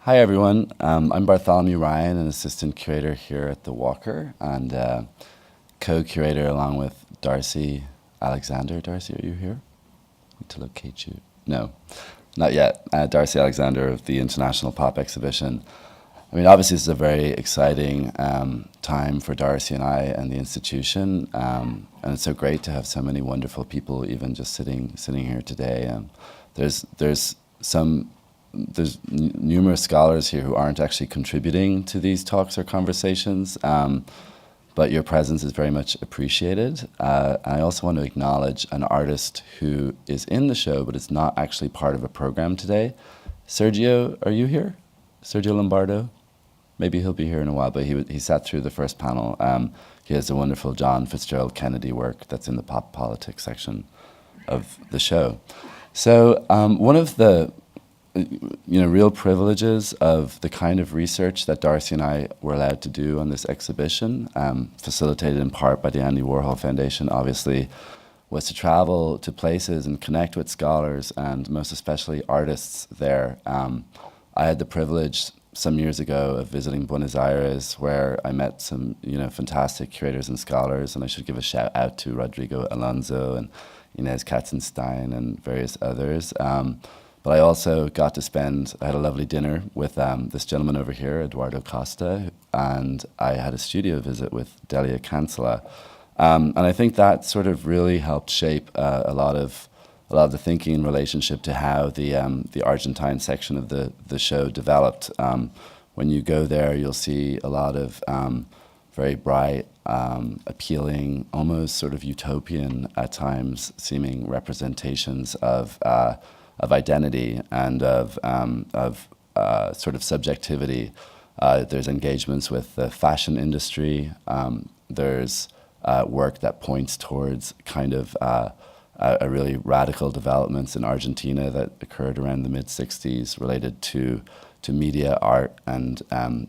Hi everyone, I'm Bartholomew Ryan, an assistant curator here at the Walker, and co-curator along with Darcy Alexander. Darcy, are you here? I need to locate you. No, not yet. Darcy Alexander of the International Pop Exhibition. I mean, obviously this is a very exciting time for Darcy and I and the institution, and it's so great to have so many wonderful people even just sitting here today. There's numerous scholars here who aren't actually contributing to these talks or conversations, but your presence is very much appreciated. I also want to acknowledge an artist who is in the show, but is not actually part of a program today. Sergio, are you here? Sergio Lombardo? Maybe he'll be here in a while, but he sat through the first panel. He has a wonderful John Fitzgerald Kennedy work that's in the pop politics section of the show. So one of the real privileges of the kind of research that Darcy and I were allowed to do on this exhibition, facilitated in part by the Andy Warhol Foundation, obviously, was to travel to places and connect with scholars and most especially artists there. I had the privilege some years ago of visiting Buenos Aires, where I met some fantastic curators and scholars, and I should give a shout out to Rodrigo Alonso and Inez Katzenstein and various others. But I also got to I had a lovely dinner with this gentleman over here, Eduardo Costa, and I had a studio visit with Delia Cancela. And I think that sort of really helped shape a lot of the thinking in relationship to how the Argentine section of the show developed. When you go there, you'll see a lot of very bright, appealing, almost sort of utopian at times seeming representations of identity and of sort of subjectivity. There's engagements with the fashion industry. There's work that points towards kind of a really radical developments in Argentina that occurred around the mid-60s related to media, art, and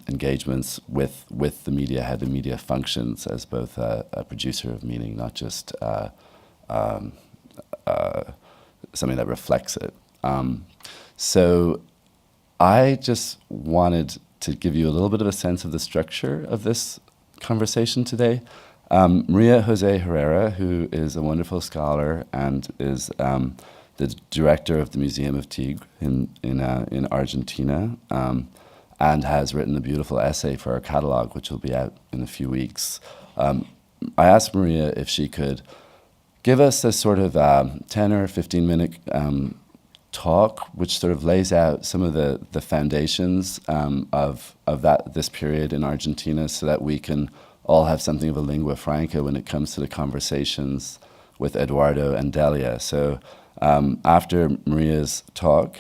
engagements with the media, how the media functions as both a producer of meaning, not just something that reflects it. So I just wanted to give you a little bit of a sense of the structure of this conversation today. María José Herrera, who is a wonderful scholar and is the director of the Museum of Tigre in Argentina, and has written a beautiful essay for our catalogue, which will be out in a few weeks. I asked Maria if she could give us a sort of 10 or 15-minute talk, which sort of lays out some of the foundations of this period in Argentina, so that we can all have something of a lingua franca when it comes to the conversations with Eduardo and Delia. So after Maria's talk,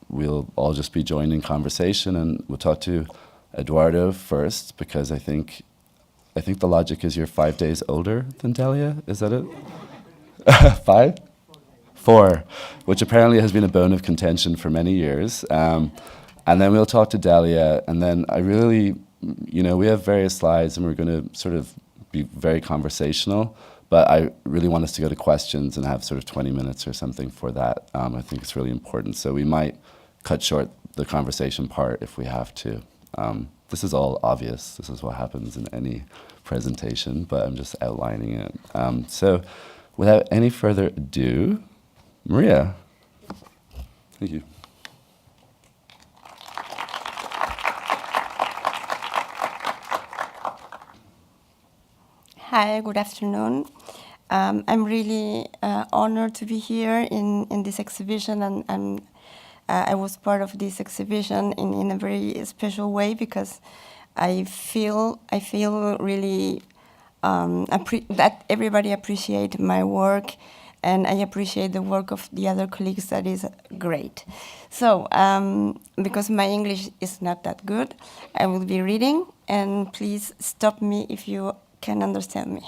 we'll all just be joined in conversation, and we'll talk to Eduardo first, because I think the logic is you're 5 days older than Delia. Is that it? 5? 4, which apparently has been a bone of contention for many years. And then we'll talk to Delia, and then I really, we have various slides, and we're going to sort of be very conversational, but I really want us to go to questions and have sort of 20 minutes or something for that. I think it's really important. So we might cut short the conversation part if we have to. This is all obvious. This is what happens in any presentation, but I'm just outlining it. So without any further ado, Maria. Thank you. Hi, good afternoon. I'm really honored to be here in this exhibition, and I was part of this exhibition in a very special way, because I feel really that everybody appreciates my work, and I appreciate the work of the other colleagues. That is great. So, because my English is not that good, I will be reading, and please stop me if you can understand me.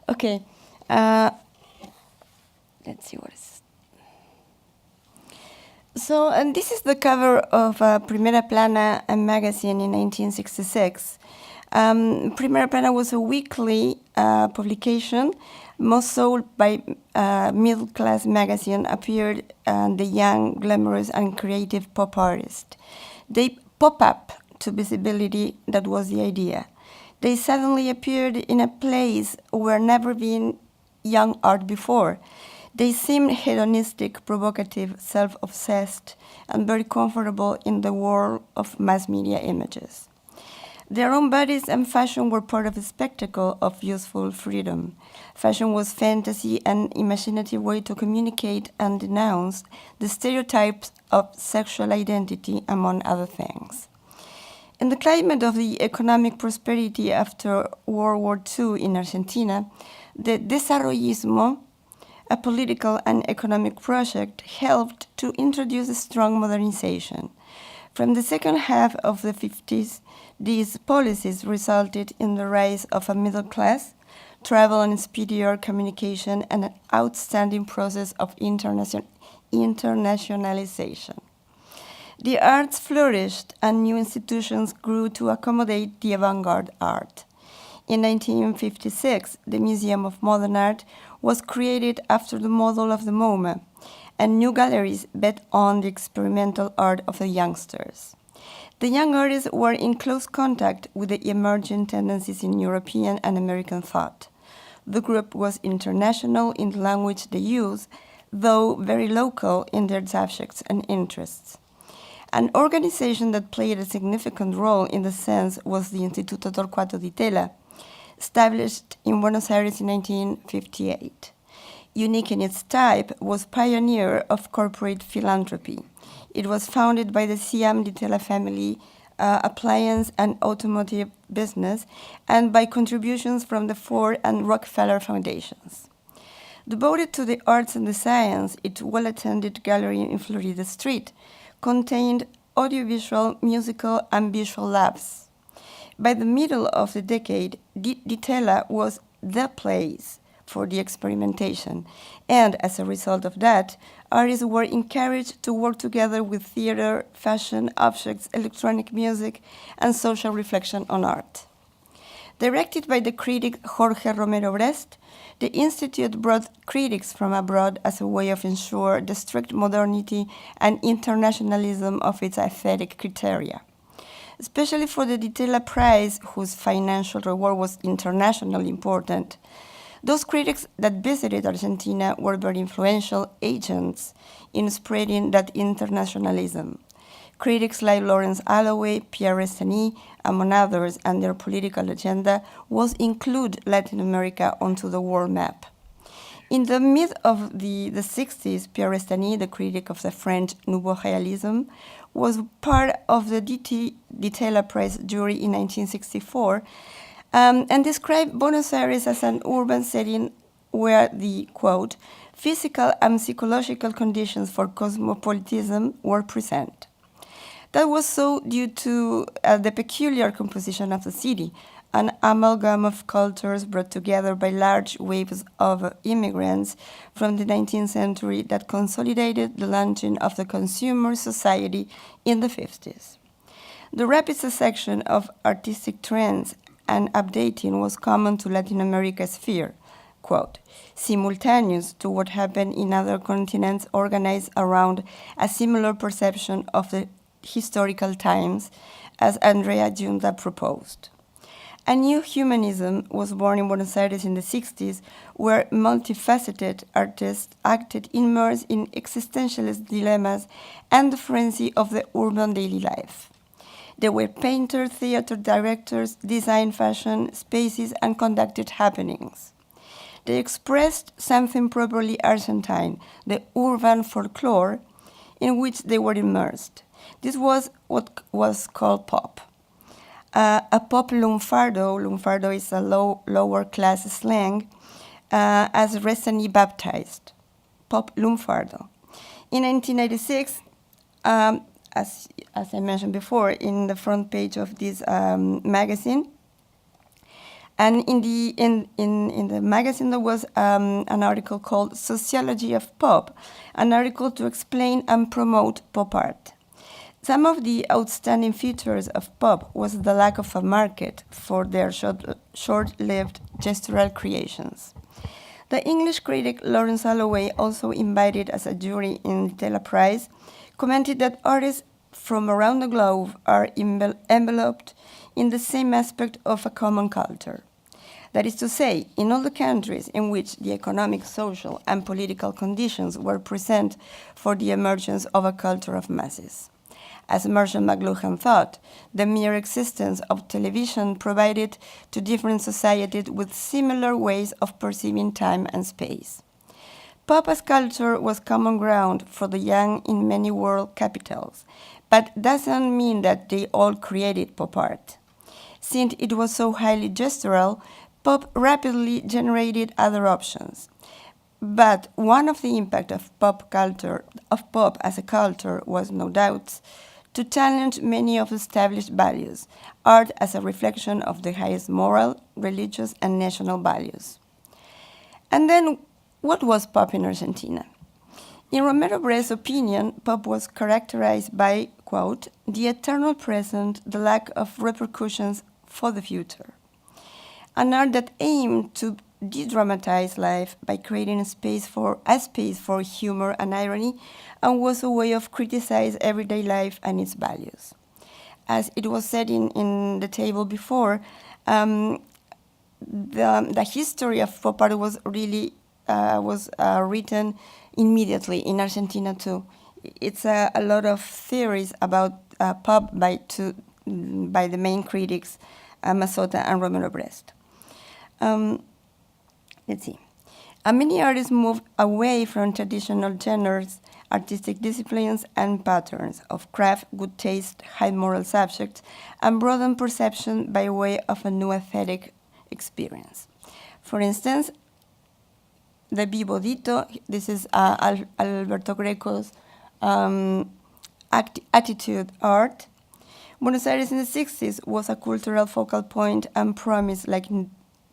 Okay. Let's see what is. So, and this is the cover of Primera Plana, a magazine in 1966. Primera Plana was a weekly publication, most sold by middle-class magazine, appeared the young, glamorous, and creative pop artist. They pop up to visibility. That was the idea. They suddenly appeared in a place where never been young art before. They seemed hedonistic, provocative, self-obsessed, and very comfortable in the world of mass media images. Their own bodies and fashion were part of a spectacle of youthful freedom. Fashion was fantasy and imaginative way to communicate and denounce the stereotypes of sexual identity, among other things. In the climate of the economic prosperity after World War II in Argentina, the desarrollismo, a political and economic project, helped to introduce a strong modernization. From the second half of the 50s, these policies resulted in the rise of a middle class, travel and superior communication, and an outstanding process of internationalization. The arts flourished and new institutions grew to accommodate the avant-garde art. In 1956, the Museum of Modern Art was created after the model of the MoMA, and new galleries bet on the experimental art of the youngsters. The young artists were in close contact with the emerging tendencies in European and American thought. The group was international in the language they used, though very local in their subjects and interests. An organization that played a significant role in the sense was the Instituto Torquato di Tela, established in Buenos Aires in 1958. Unique in its type, was pioneer of corporate philanthropy. It was founded by the Siam di Tela family, appliance and automotive business, and by contributions from the Ford and Rockefeller foundations. Devoted to the arts and the science, its well-attended gallery in Florida Street contained audiovisual, musical, and visual labs. By the middle of the decade, Di Tella was the place for the experimentation, and as a result of that, artists were encouraged to work together with theater, fashion, objects, electronic music, and social reflection on art. Directed by the critic Jorge Romero Brest, the Institute brought critics from abroad as a way of ensure the strict modernity and internationalism of its aesthetic criteria. Especially for the Di Tella Prize, whose financial reward was internationally important, those critics that visited Argentina were very influential agents in spreading that internationalism. Critics like Lawrence Alloway, Pierre Restany, among others, and their political agenda was include Latin America onto the world map. In the mid of the 60s, Pierre Restany, the critic of the French Nouveau Realism, was part of the Di Tella Prize jury in 1964, and described Buenos Aires as an urban setting where the, quote, physical and psychological conditions for cosmopolitanism were present. That was so due to the peculiar composition of the city, an amalgam of cultures brought together by large waves of immigrants from the 19th century that consolidated the launching of the consumer society in the 50s. The rapid succession of artistic trends and updating was common to Latin America's sphere, quote, simultaneous to what happened in other continents organized around a similar perception of the historical times, as Andrea Giunda proposed. A new humanism was born in Buenos Aires in the 60s, where multifaceted artists acted immersed in existentialist dilemmas and the frenzy of the urban daily life. They were painters, theater directors, designed fashion, spaces, and conducted happenings. They expressed something properly Argentine, the urban folklore in which they were immersed. This was what was called pop. A pop lunfardo is a lower class slang, as recently baptized, pop lunfardo. In 1996, as I mentioned before, in the front page of this magazine, and in the magazine there was an article called Sociology of Pop, an article to explain and promote pop art. Some of the outstanding features of pop was the lack of a market for their short-lived gestural creations. The English critic Lawrence Alloway, also invited as a jury in the Delia Prize, commented that artists from around the globe are enveloped in the same aspect of a common culture. That is to say, in all the countries in which the economic, social, and political conditions were present for the emergence of a culture of masses. As Marshall McLuhan thought, the mere existence of television provided to different societies with similar ways of perceiving time and space. Pop as culture was common ground for the young in many world capitals, but doesn't mean that they all created pop art. Since it was so highly gestural, pop rapidly generated other options. But one of the impact of pop as a culture was no doubt to challenge many of the established values, art as a reflection of the highest moral, religious, and national values. And then, what was pop in Argentina? In Romero Brest's opinion, pop was characterized by, quote, the eternal present, the lack of repercussions for the future. An art that aimed to de-dramatize life by creating a space for humor and irony, and was a way of criticizing everyday life and its values. As it was said in the table before, the history of pop art was really written immediately in Argentina too. It's a lot of theories about pop by the main critics, Mazzotta and Romero Brest. Let's see. Many artists moved away from traditional genres, artistic disciplines, and patterns of craft, good taste, high moral subjects, and broadened perception by way of a new aesthetic experience. For instance, the Vivo Dito, this is Alberto Greco's attitude art. Buenos Aires in the 60s was a cultural focal point and promised, like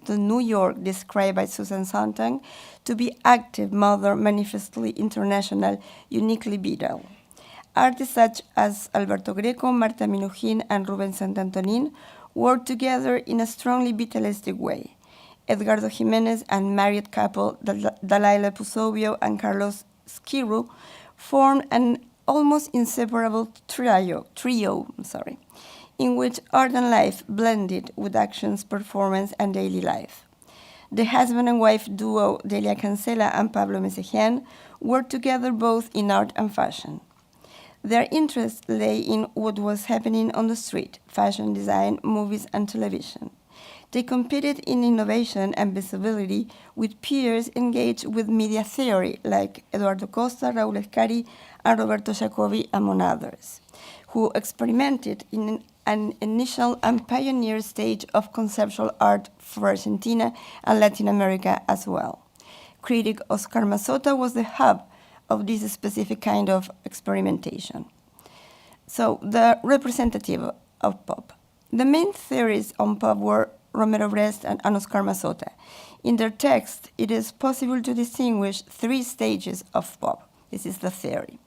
the New York described by Susan Sontag, to be active, modern, manifestly international, uniquely vital. Artists such as Alberto Greco, Marta Minujín, and Rubén Santantonin worked together in a strongly vitalistic way. Edgardo Jimenez and married couple Dalila Pusovio and Carlos Skiru formed an almost inseparable trio, in which art and life blended with actions, performance, and daily life. The husband and wife duo Delia Cancela and Pablo Mesejian worked together both in art and fashion. Their interest lay in what was happening on the street, fashion design, movies, and television. They competed in innovation and visibility with peers engaged with media theory like Eduardo Costa, Raúl Escari, and Roberto Jacobi, among others, who experimented in an initial and pioneer stage of conceptual art for Argentina and Latin America as well. Critic Oscar Mazzotta was the hub of this specific kind of experimentation. So, the representative of pop. The main theories on pop were Romero Brest and Oscar Mazzotta. In their text, it is possible to distinguish three stages of pop. This is the theory.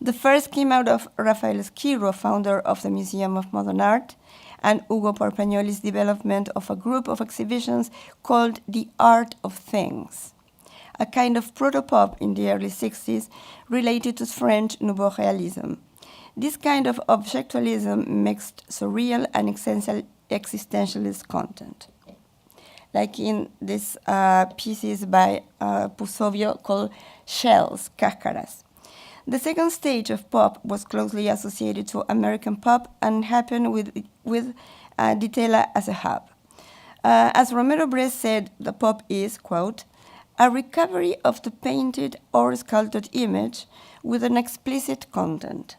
The first came out of Rafael Schiro, founder of the Museum of Modern Art, and Ugo Parpagnoli's development of a group of exhibitions called The Art of Things, a kind of proto-pop in the early 60s related to French Nouveau Realism. This kind of objectualism mixed surreal and existentialist content, like in these pieces by Pusovio called Shells, Cáscaras. The second stage of pop was closely associated to American pop and happened with Di Tella as a hub. As Romero Brest said, the pop is, quote, a recovery of the painted or sculpted image with an explicit content,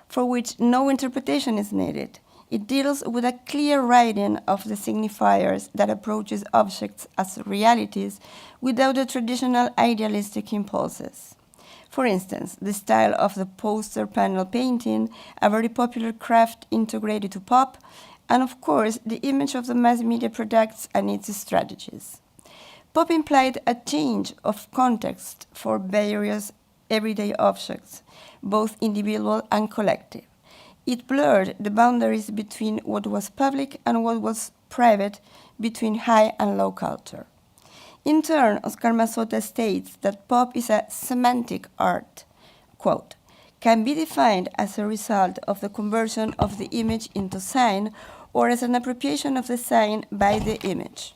for which no interpretation is needed. It deals with a clear writing of the signifiers that approaches objects as realities without the traditional idealistic impulses. For instance, the style of the poster panel painting, a very popular craft integrated to pop, and of course, the image of the mass media products and its strategies. Pop implied a change of context for various everyday objects, both individual and collective. It blurred the boundaries between what was public and what was private, between high and low culture. In turn, Oscar Mazzotta states that pop is a semantic art, quote, can be defined as a result of the conversion of the image into sign or as an appropriation of the sign by the image.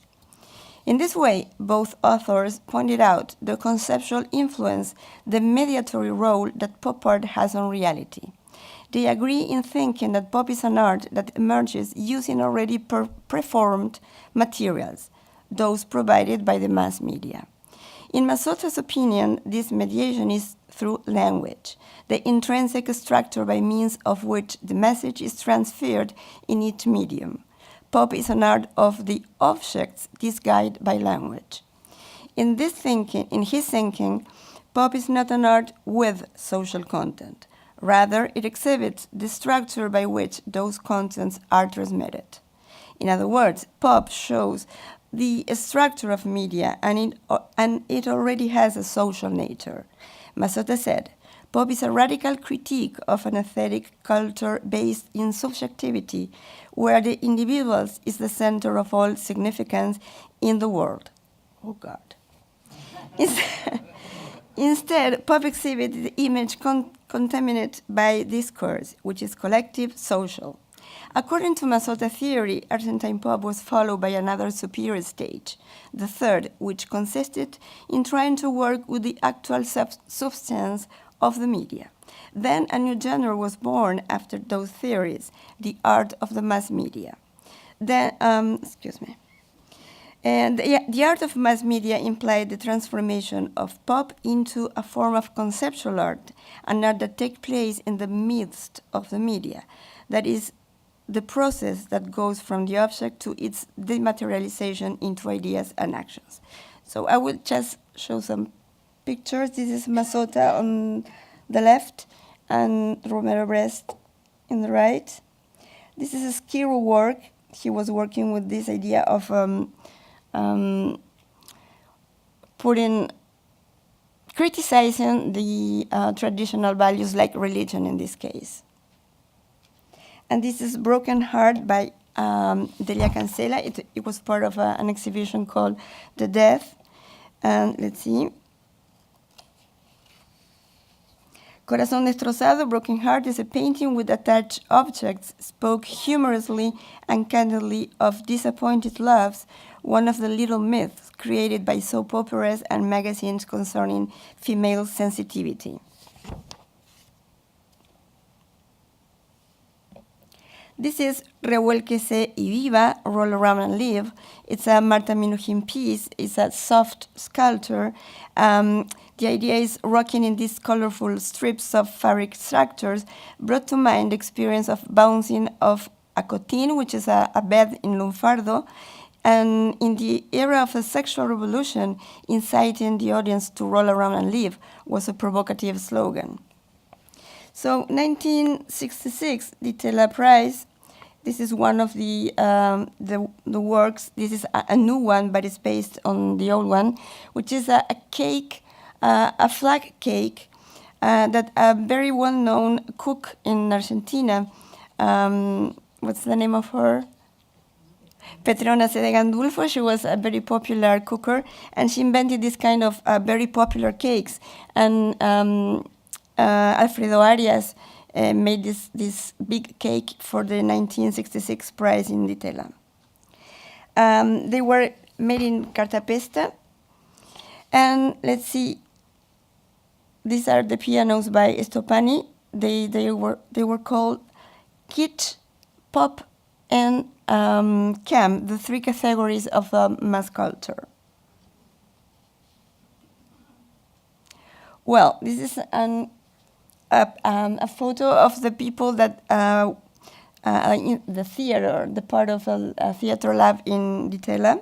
In this way, both authors pointed out the conceptual influence, the mediatory role that pop art has on reality. They agree in thinking that pop is an art that emerges using already preformed materials, those provided by the mass media. In Mazzotta's opinion, this mediation is through language, the intrinsic structure by means of which the message is transferred in each medium. Pop is an art of the objects disguised by language. In his thinking, pop is not an art with social content. Rather, it exhibits the structure by which those contents are transmitted. In other words, pop shows the structure of media, and it already has a social nature. Mazzotta said, pop is a radical critique of an aesthetic culture based in subjectivity, where the individual is the center of all significance in the world. Oh, God. Instead, pop exhibits the image contaminated by discourse, which is collective, social. According to Mazzotta theory, Argentine pop was followed by another superior stage, the third, which consisted in trying to work with the actual substance of the media. Then a new genre was born after those theories, the art of the mass media. And the art of mass media implied the transformation of pop into a form of conceptual art, an art that takes place in the midst of the media. That is the process that goes from the object to its dematerialization into ideas and actions. So I will just show some pictures. This is Mazzotta on the left and Romero Brest in the right. This is a Skiro work. He was working with this idea of criticizing the traditional values like religion in this case. And this is Broken Heart by Delia Cancela. It was part of an exhibition called The Death. And let's see. Corazón Destrozado, Broken Heart is a painting with attached objects, spoke humorously and candidly of disappointed loves, one of the little myths created by soap operas and magazines concerning female sensitivity. This is Revuélquese y Viva, Roll Around and Live. It's a Marta Minujín piece. It's a soft sculpture. The idea is rocking in these colorful strips of fabric structures brought to mind the experience of bouncing off a cotín, which is a bed in lunfardo, and in the era of the sexual revolution, inciting the audience to roll around and live was a provocative slogan. So 1966, the Tela Prize. This is one of the works. This is a new one, but it's based on the old one, which is a cake, a flag cake that a very well-known cook in Argentina. What's the name of her? Petrona C. de Gandulfo. She was a very popular cooker, and she invented this kind of very popular cakes. And Alfredo Arias made this big cake for the 1966 prize in the Tela. They were made in Cartapesta. And let's see, these are the pianos by Estopani. They were called kitsch, pop, and cam, the three categories of mass culture. Well, this is a photo of the people that in the theater, the part of a theater lab in the Tela.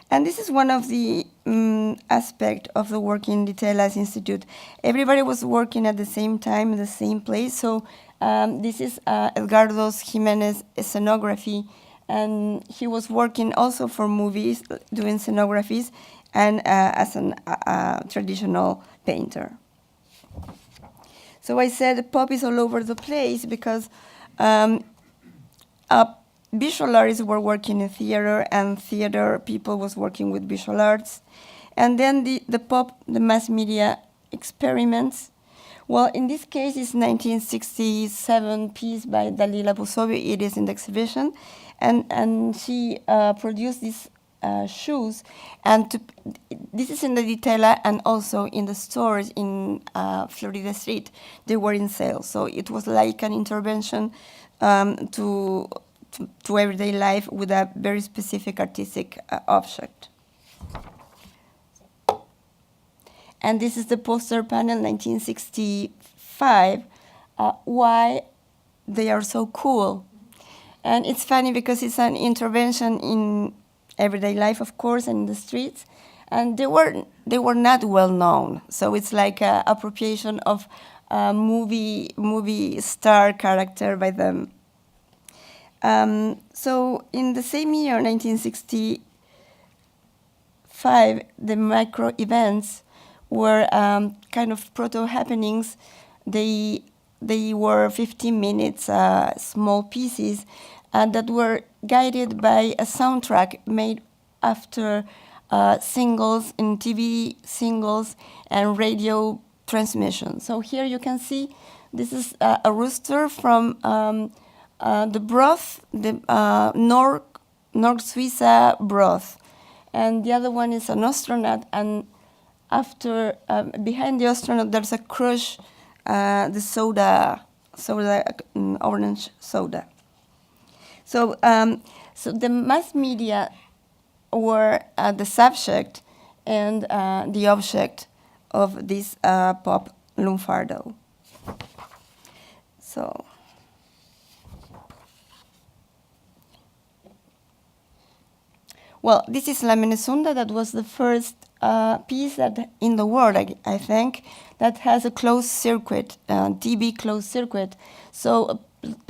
And this is one of the aspects of the work in the Telas Institute. Everybody was working at the same time in the same place. So this is Edgardo Jimenez scenography, and he was working also for movies, doing scenographies, and as a traditional painter. So I said pop is all over the place because visual artists were working in theater, and theater people was working with visual arts. And then the pop, the mass media experiments. Well, in this case, it's 1967 piece by Dahlia Kansas. It is in the exhibition. And she produced these shoes. And this is in the Ditela and also in the stores in Florida Street. They were in sale. So it was like an intervention to everyday life with a very specific artistic object. And this is the poster panel, 1965, why they are so cool. And it's funny because it's an intervention in everyday life, of course, and in the streets. And they were not well known. So it's like an appropriation of a movie star character by them. So in the same year, 1965, the micro events were kind of proto-happenings. They were 15 minutes small pieces that were guided by a soundtrack made after singles in TV singles and radio transmission. So here you can see this is a rooster from the broth, the Nord Suiza broth. And the other one is an astronaut, and after, behind the astronaut, there's a crush, the soda, orange soda. So, so the mass media were the subject and the object of this pop lunfardo. So, well, this is La Menezunda. That was the first piece that in the world, I think, that has a closed circuit, DB closed circuit. So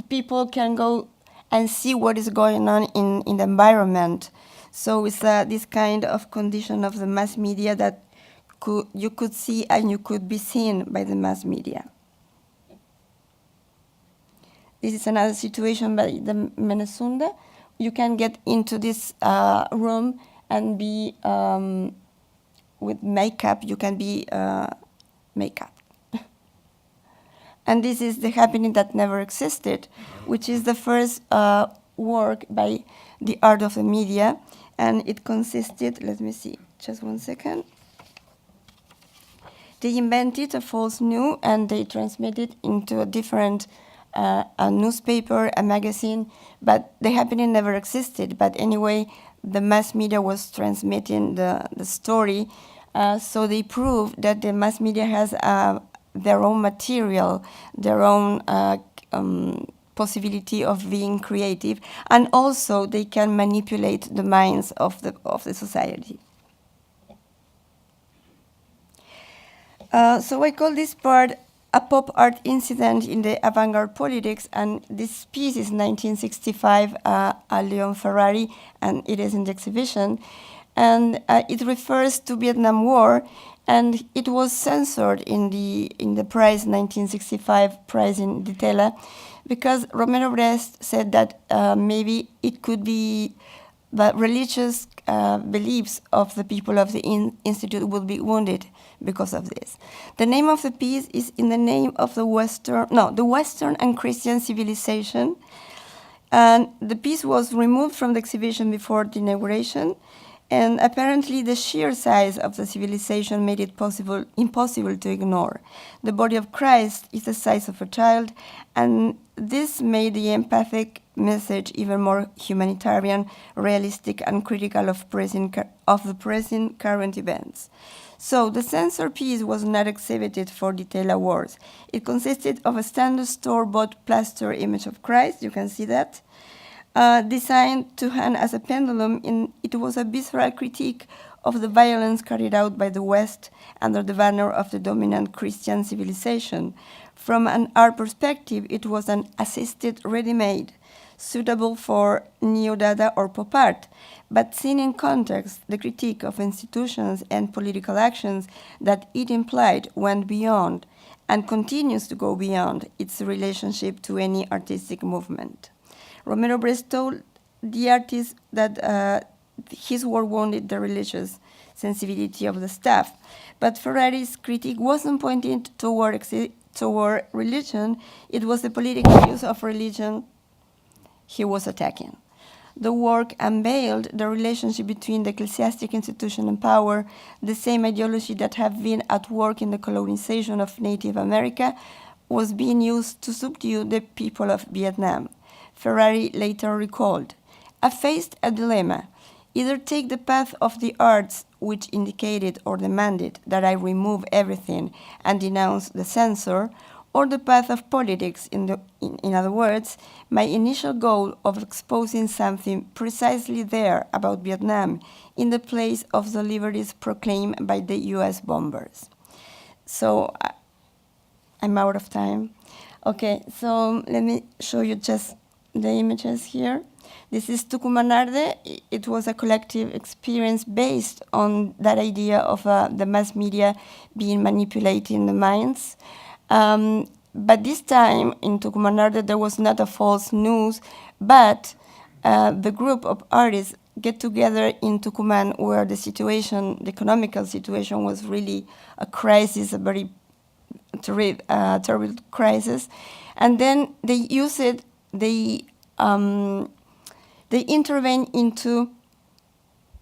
people can go and see what is going on in the environment. So it's this kind of condition of the mass media that you could see and you could be seen by the mass media. This is another situation by the Menezunda. You can get into this room and be with makeup. You can be makeup. And this is the happening that never existed, which is the first work by the art of the media. And it consisted, let me see, just one second. They invented a false news and they transmitted into a different a newspaper, a magazine, but the happening never existed. But anyway, the mass media was transmitting the story, so they proved that the mass media has their own material, their own possibility of being creative, and also they can manipulate the minds of the society. So I call this part a pop art incident in the avant-garde politics, and this piece is 1965, a Leon Ferrari, and it is in the exhibition. And it refers to Vietnam War, and it was censored in the prize, 1965 prize in Ditela, because Romero Brest said that maybe it could be the religious beliefs of the people of the institute will be wounded because of this. The name of the piece is in the name of the Western and Christian civilization. And the piece was removed from the exhibition before the inauguration. And apparently the sheer size of the civilization made it impossible to ignore. The body of Christ is the size of a child, and this made the empathic message even more humanitarian, realistic, and critical of the present current events. So the censored piece was not exhibited for Ditela Awards. It consisted of a standard store-bought plaster image of Christ, you can see that, designed to hang as a pendulum. It was a visceral critique of the violence carried out by the West under the banner of the dominant Christian civilization. From an art perspective, it was an assisted ready-made, suitable for neo-dada or pop art, but seen in context, the critique of institutions and political actions that it implied went beyond and continues to go beyond its relationship to any artistic movement. Romero Brest told the artist that his work wounded the religious sensibility of the staff, but Ferrari's critique wasn't pointed toward religion, it was the political use of religion he was attacking. The work unveiled the relationship between the ecclesiastic institution and power, the same ideology that had been at work in the colonization of Native America was being used to subdue the people of Vietnam. Ferrari later recalled, "I faced a dilemma. Either take the path of the arts, which indicated or demanded that I remove everything and denounce the censor, or the path of politics, in other words, my initial goal of exposing something precisely there about Vietnam in the place of the liberties proclaimed by the US bombers." So I'm out of time. Okay, so let me show you just the images here. This is Tucumanarde. It was a collective experience based on that idea of the mass media being manipulating the minds. But this time in Tucumanarde, there was not a false news, but the group of artists get together in Tucumán where the situation, the economical situation was really a crisis, a very terrible crisis. And then they use it, they intervene into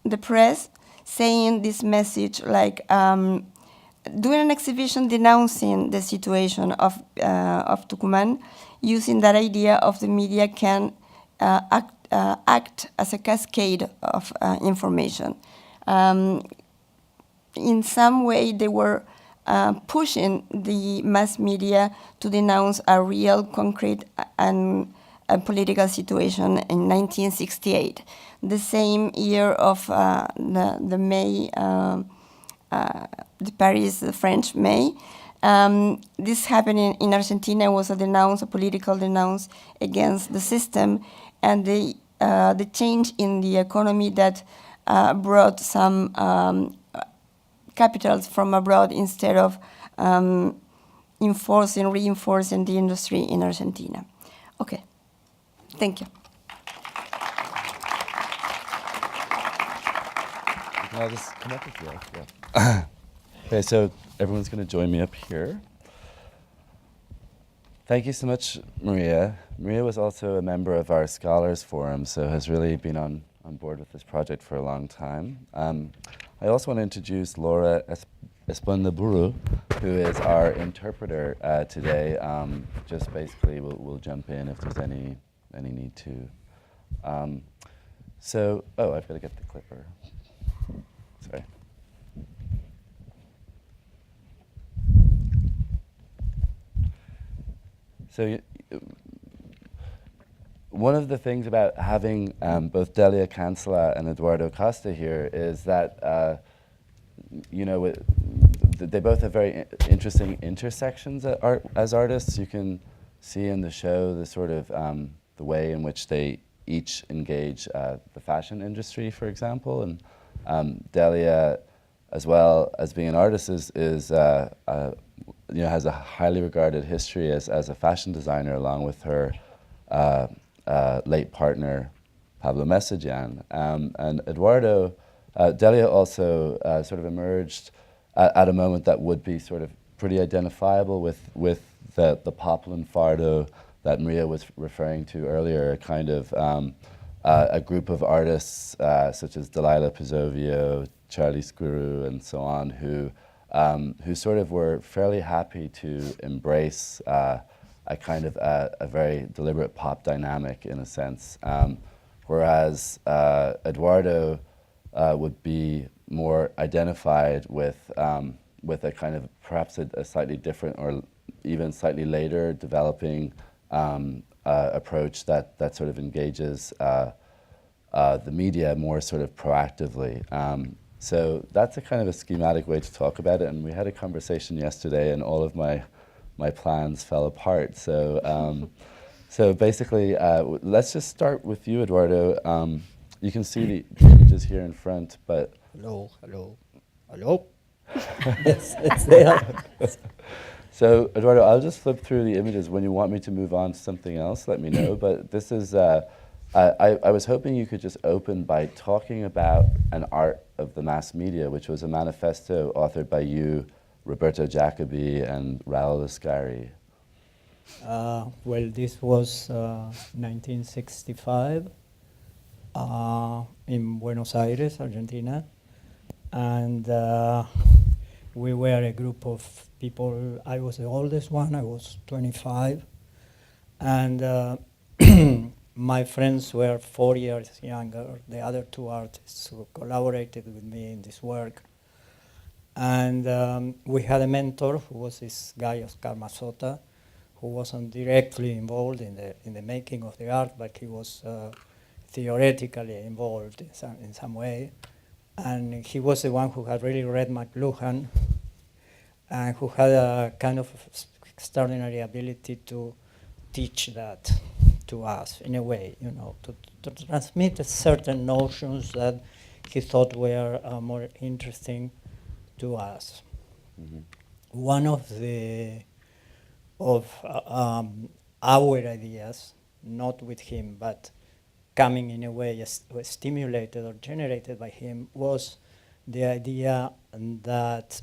the press saying this message like, doing an exhibition denouncing the situation of Tucumán, using that idea of the media can act as a cascade of information. In some way, they were pushing the mass media to denounce a real, concrete, and a political situation in 1968, the same year of the May. The Paris, the French May. This happened in Argentina, was a political denounce against the system, and the change in the economy that brought some capitals from abroad instead of reinforcing the industry in Argentina. Okay, thank you. Can I just come up with you? Yeah. Okay, so everyone's going to join me up here. Thank you so much, Maria. Maria was also a member of our Scholars Forum, so has really been on board with this project for a long time. I also want to introduce Laura Espondaburu, who is our interpreter today. Just basically, we'll jump in if there's any need to. I've got to get the clipper. Sorry. So one of the things about having both Delia Cancela and Eduardo Costa here is that they both have very interesting intersections as artists. You can see in the show the sort of the way in which they each engage the fashion industry, for example, and Delia, as well as being an artist, has a highly regarded history as a fashion designer, along with her late partner Pablo Messijan. And Eduardo, Delia also sort of emerged at a moment that would be sort of pretty identifiable with the Poplin Fardo that Maria was referring to earlier, a kind of a group of artists such as Delilah Pizzovio, Charlie Scuru, and so on, who sort of were fairly happy to embrace a kind of a very deliberate pop dynamic, in a sense, whereas Eduardo would be more identified with a kind of perhaps a slightly different or even slightly later developing approach that sort of engages the media more sort of proactively. So that's a kind of a schematic way to talk about it. And we had a conversation yesterday, and all of my plans fell apart. So so basically, let's just start with you, Eduardo. You can see the images here in front, but hello. Yes, it's there. So, Eduardo, I'll just flip through the images. When you want me to move on to something else, let me know. But this is, I was hoping you could just open by talking about an art of the mass media, which was a manifesto authored by you, Roberto Jacobi, and Raul Ascari. Well, this was 1965 in Buenos Aires, Argentina. And we were a group of people. I was the oldest one, I was 25. And my friends were 4 years younger, the other two artists who collaborated with me in this work. And we had a mentor who was this guy, Oscar Mazota, who wasn't directly involved in the making of the art, but he was theoretically involved in some way. And he was the one who had really read McLuhan and who had a kind of extraordinary ability to teach that to us in a way, you know, to transmit certain notions that he thought were more interesting to us. Mm-hmm. One of our ideas, not with him, but coming in a way was stimulated or generated by him, was the idea that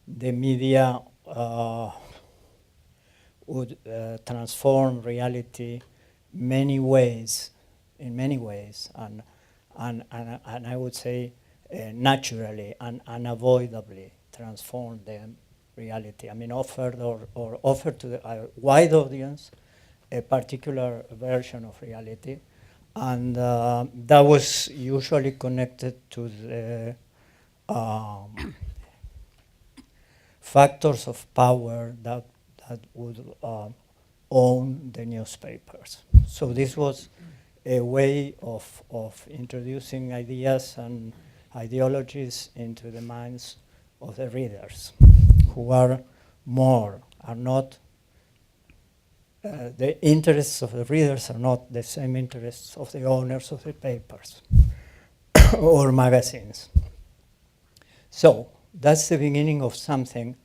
the media would transform reality in many ways, and I would say naturally and unavoidably transform them reality. I mean, offer to the wide audience a particular version of reality, and that was usually connected to the factors of power that would own the newspapers. So this was a way of introducing ideas and ideologies into the minds of the readers, who are not the interests of the readers are not the same interests of the owners of the papers or magazines. So that's the beginning of something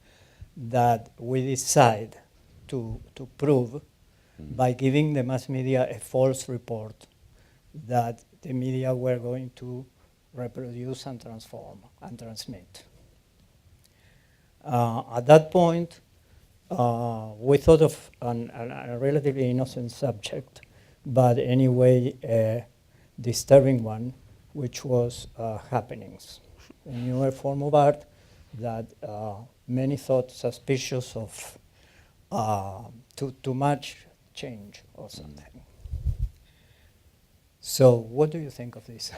that we decide to prove by giving the mass media a false report that the media were going to reproduce and transform and transmit. At that point, we thought of a relatively innocent subject, but anyway, a disturbing one, which was happenings, a newer form of art that many thought suspicious of too much change or something. So, what do you think of this?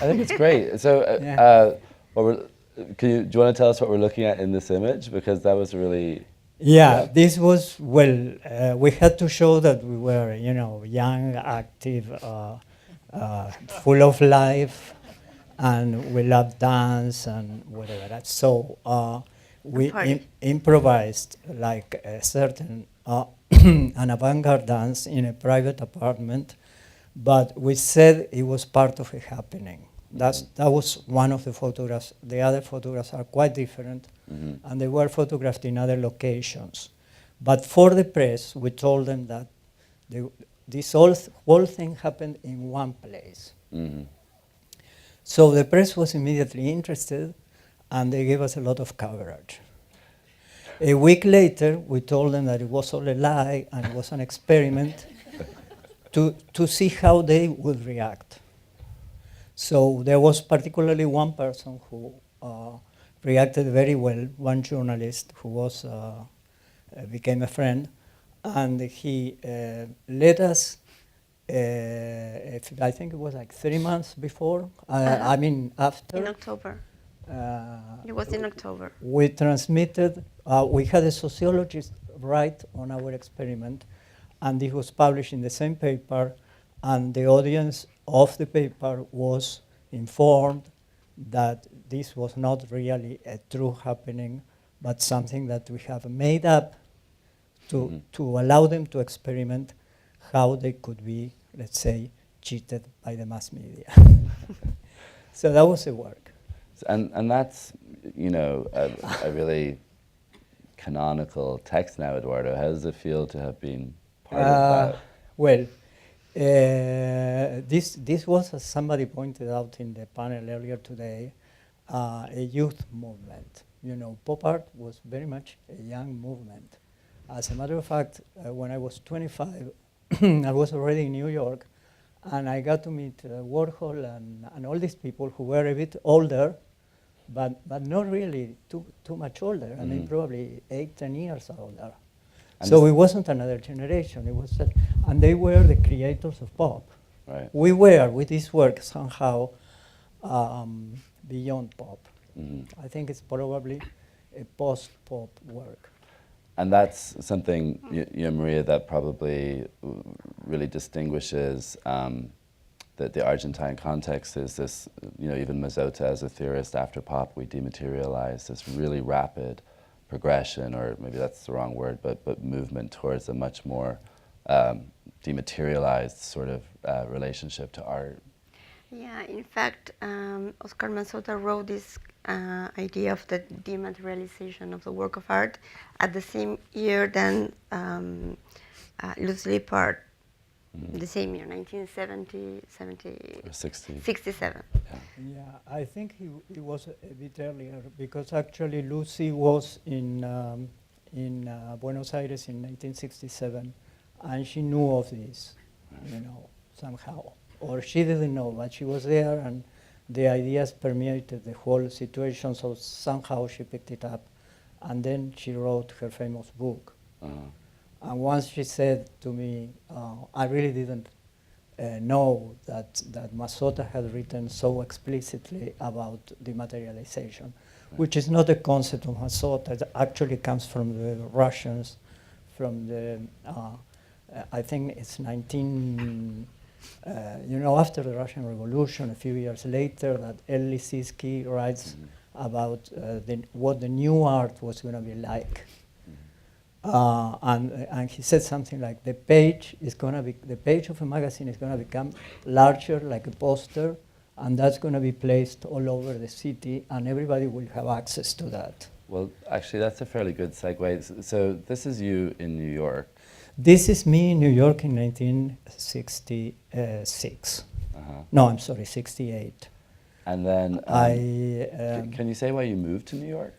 I think it's great. So, Yeah. do you want to tell us what we're looking at in this image? Because that was really... Yeah, this was, well, we had to show that we were, you know, young, active, full of life, and we loved dance and whatever. So we improvised like a certain an avant-garde dance in a private apartment, but we said it was part of a happening. That was one of the photographs. The other photographs are quite different, and they were photographed in other locations. But for the press, we told them that this whole thing happened in one place. Mm-hmm. So the press was immediately interested, and they gave us a lot of coverage. A week later, we told them that it was all a lie and it was an experiment to see how they would react. So there was particularly one person who reacted very well, one journalist who was became a friend, and he let us, I think it was like 3 months before, I mean after. In October. It was in October. We transmitted, we had a sociologist write on our experiment, and it was published in the same paper, and the audience of the paper was informed that this was not really a true happening, but something that we have made up to allow them to experiment how they could be, let's say, cheated by the mass media. So that was the work. And that's, you know, a really canonical text now, Eduardo. How does it feel to have been part of that? Well, this was, as somebody pointed out in the panel earlier today, a youth movement. You know, pop art was very much a young movement. As a matter of fact, when I was 25, I was already in New York, and I got to meet Warhol and all these people who were a bit older, but not really too much older. I mean, probably 8, 10 years older. And so it wasn't another generation. It was that, and they were the creators of pop. Right. We were, with this work, somehow beyond pop. I think it's probably a post-pop work. And that's something, you know, Maria, that probably really distinguishes the Argentine context is this, you know, even Mazzotta as a theorist, after pop, we dematerialize this really rapid progression, or maybe that's the wrong word, but movement towards a much more dematerialized sort of relationship to art. Yeah, in fact, Oscar Mazzotta wrote this idea of the dematerialization of the work of art at the same year than Lucy Lippard, the same year, 1967. Yeah, I think he was a bit earlier, because actually Lucy was in Buenos Aires in 1967, and she knew of this, you know, somehow. Or she didn't know, but she was there, and the ideas permeated the whole situation, so somehow she picked it up. And then she wrote her famous book. And once she said to me, I really didn't know that Mazzotta had written so explicitly about dematerialization, which is not a concept of Mazzotta. It actually comes from the Russians, from the, I think it's 19... you know, after the Russian Revolution, a few years later, that L. Lissitzky writes about what the new art was going to be like. And he said something like, the page of a magazine is going to become larger, like a poster, and that's going to be placed all over the city, and everybody will have access to that. Well, actually, that's a fairly good segue. So this is you in New York. This is me in New York in 1966. No, I'm sorry, 68. And then, can you say why you moved to New York?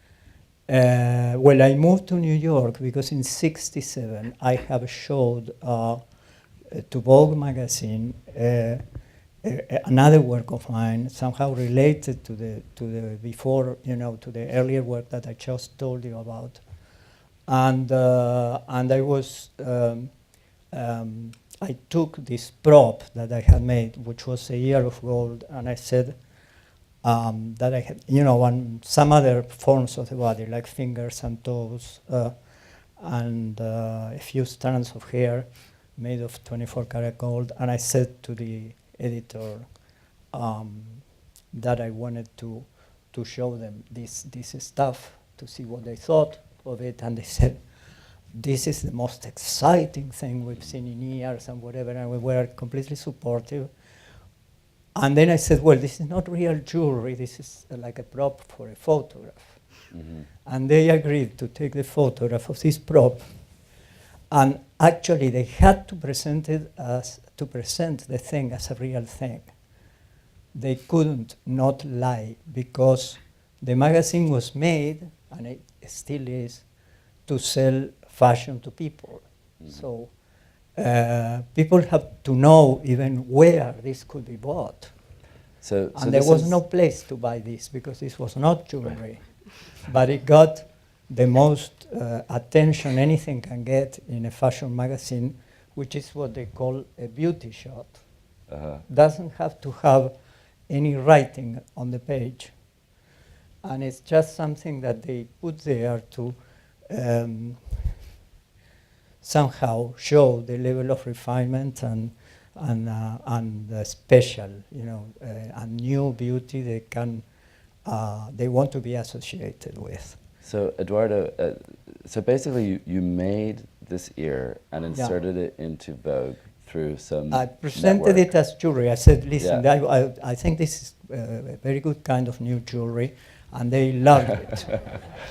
Well, I moved to New York because in 67 I have showed to Vogue magazine another work of mine, somehow related to the before, you know, to the earlier work that I just told you about. And I was, I took this prop that I had made, which was a year of gold, and I said that I had, you know, some other forms of the body, like fingers and toes, and a few strands of hair made of 24-karat gold. And I said to the editor that I wanted to show them this stuff to see what they thought of it, and they said, this is the most exciting thing we've seen in years and whatever, and we were completely supportive. And then I said, well, this is not real jewelry, this is like a prop for a photograph. And they agreed to take the photograph of this prop, and actually they had to present it to present the thing as a real thing. They couldn't not lie, because the magazine was made, and it still is, to sell fashion to people. So people have to know even where this could be bought. So and there was no place to buy this, because this was not jewelry. But it got the most attention anything can get in a fashion magazine, which is what they call a beauty shot. Doesn't have to have any writing on the page. And it's just something that they put there to somehow show the level of refinement and special, you know, and new beauty they want to be associated with. So Eduardo, so basically you made this ear and inserted it into Vogue through some I presented it as jewelry. I said, listen, I think this is a very good kind of new jewelry, and they loved it.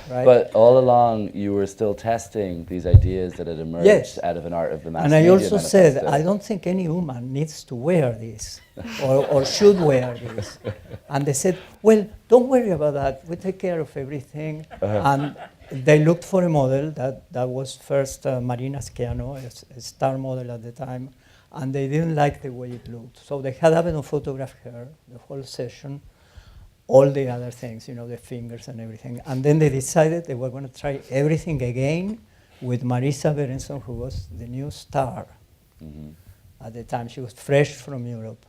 Right? But all along, you were still testing these ideas that had emerged Yes. out of an art of the mass And I media also said, manifesto. I don't think any woman needs to wear this or should wear this. And they said, well, don't worry about that. We take care of everything. And they looked for a model that was first Marina Schiano, a star model at the time, and they didn't like the way it looked. So they had Abeno photograph her the whole session, all the other things, you know, the fingers and everything. And then they decided they were going to try everything again with Marisa Berenson, who was the new star at the time. She was fresh from Europe.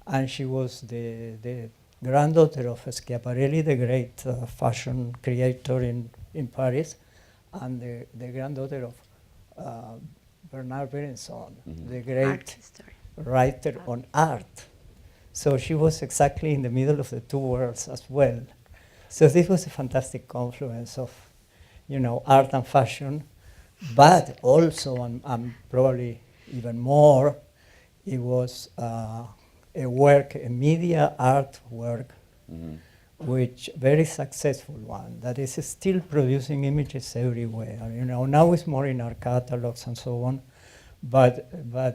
And she was the granddaughter of Schiaparelli, the great fashion creator in Paris, and the granddaughter of Bernard Berenson, the great writer on art. So she was exactly in the middle of the two worlds as well. So this was a fantastic confluence of, you know, art and fashion, but also, and probably even more, it was a work, a media art work, which very successful one, that is still producing images everywhere. You know, now it's more in our catalogs and so on, but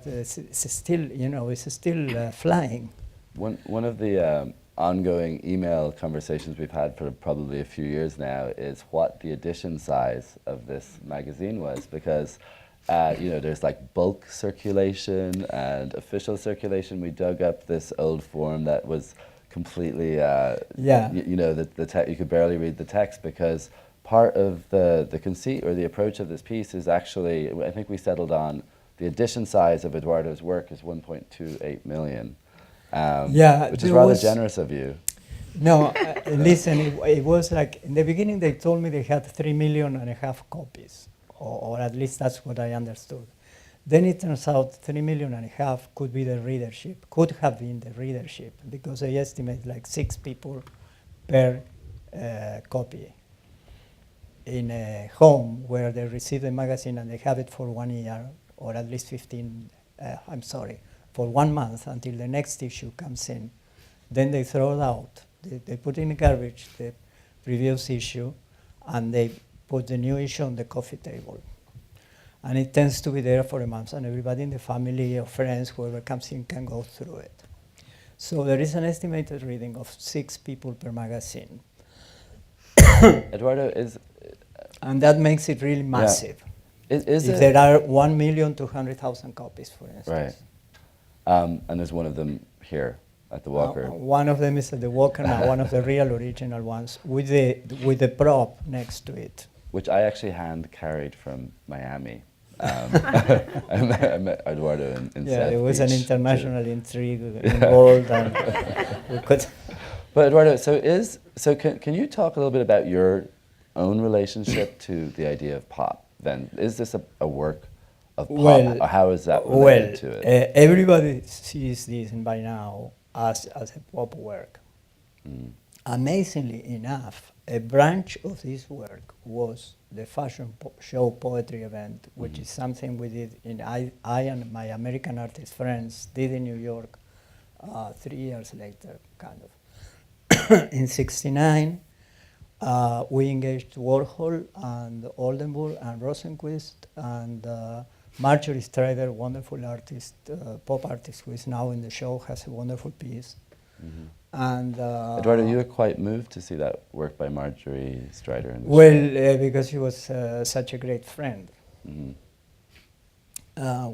it's still, you know, it's still flying. One of the ongoing email conversations we've had for probably a few years now is what the edition size of this magazine was, because you know, there's like bulk circulation and official circulation. We dug up this old form that was completely, you know, you could barely read the text, because part of the conceit or the approach of this piece is actually, I think we settled on the edition size of Eduardo's work is 1.28 million. Which is rather generous of you. No, listen, it was like, in the beginning they told me they had 3.5 million copies, or at least that's what I understood. Then it turns out 3.5 million could be the readership, could have been the readership, because they estimate like 6 people per copy in a home where they receive the magazine and they have it for 1 year, or at least 15, for 1 month until the next issue comes in. Then they throw it out. They put in the garbage the previous issue, and they put the new issue on the coffee table. And it tends to be there for a month, and everybody in the family or friends, whoever comes in, can go through it. So there is an estimated reading of 6 people per magazine. Eduardo, is... And that makes it really massive. Yeah. Is if it, there are 1,200,000 copies, for instance. Right. And there's one of them here at the Walker. One of them is at the Walker now, one of the real original ones, with the prop next to it. Which I actually hand carried from Miami. I met Eduardo in South there was an Beach international intrigue involved, and we could. But Eduardo, so can you talk a little bit about your own relationship to the idea of pop? Then is this a work of pop? Or how is that related to it? Everybody sees this by now as a pop work. Amazingly enough, a branch of this work was the fashion show poetry event, which is something we did I and my American artist friends did in New York 3 years later, kind of. In '69, we engaged Warhol and Oldenburg and Rosenquist and Marjorie Strider, wonderful artist, pop artist who is now in the show, has a wonderful piece. And Eduardo, you were quite moved to see that work by Marjorie Strider in the show. Because she was such a great friend. All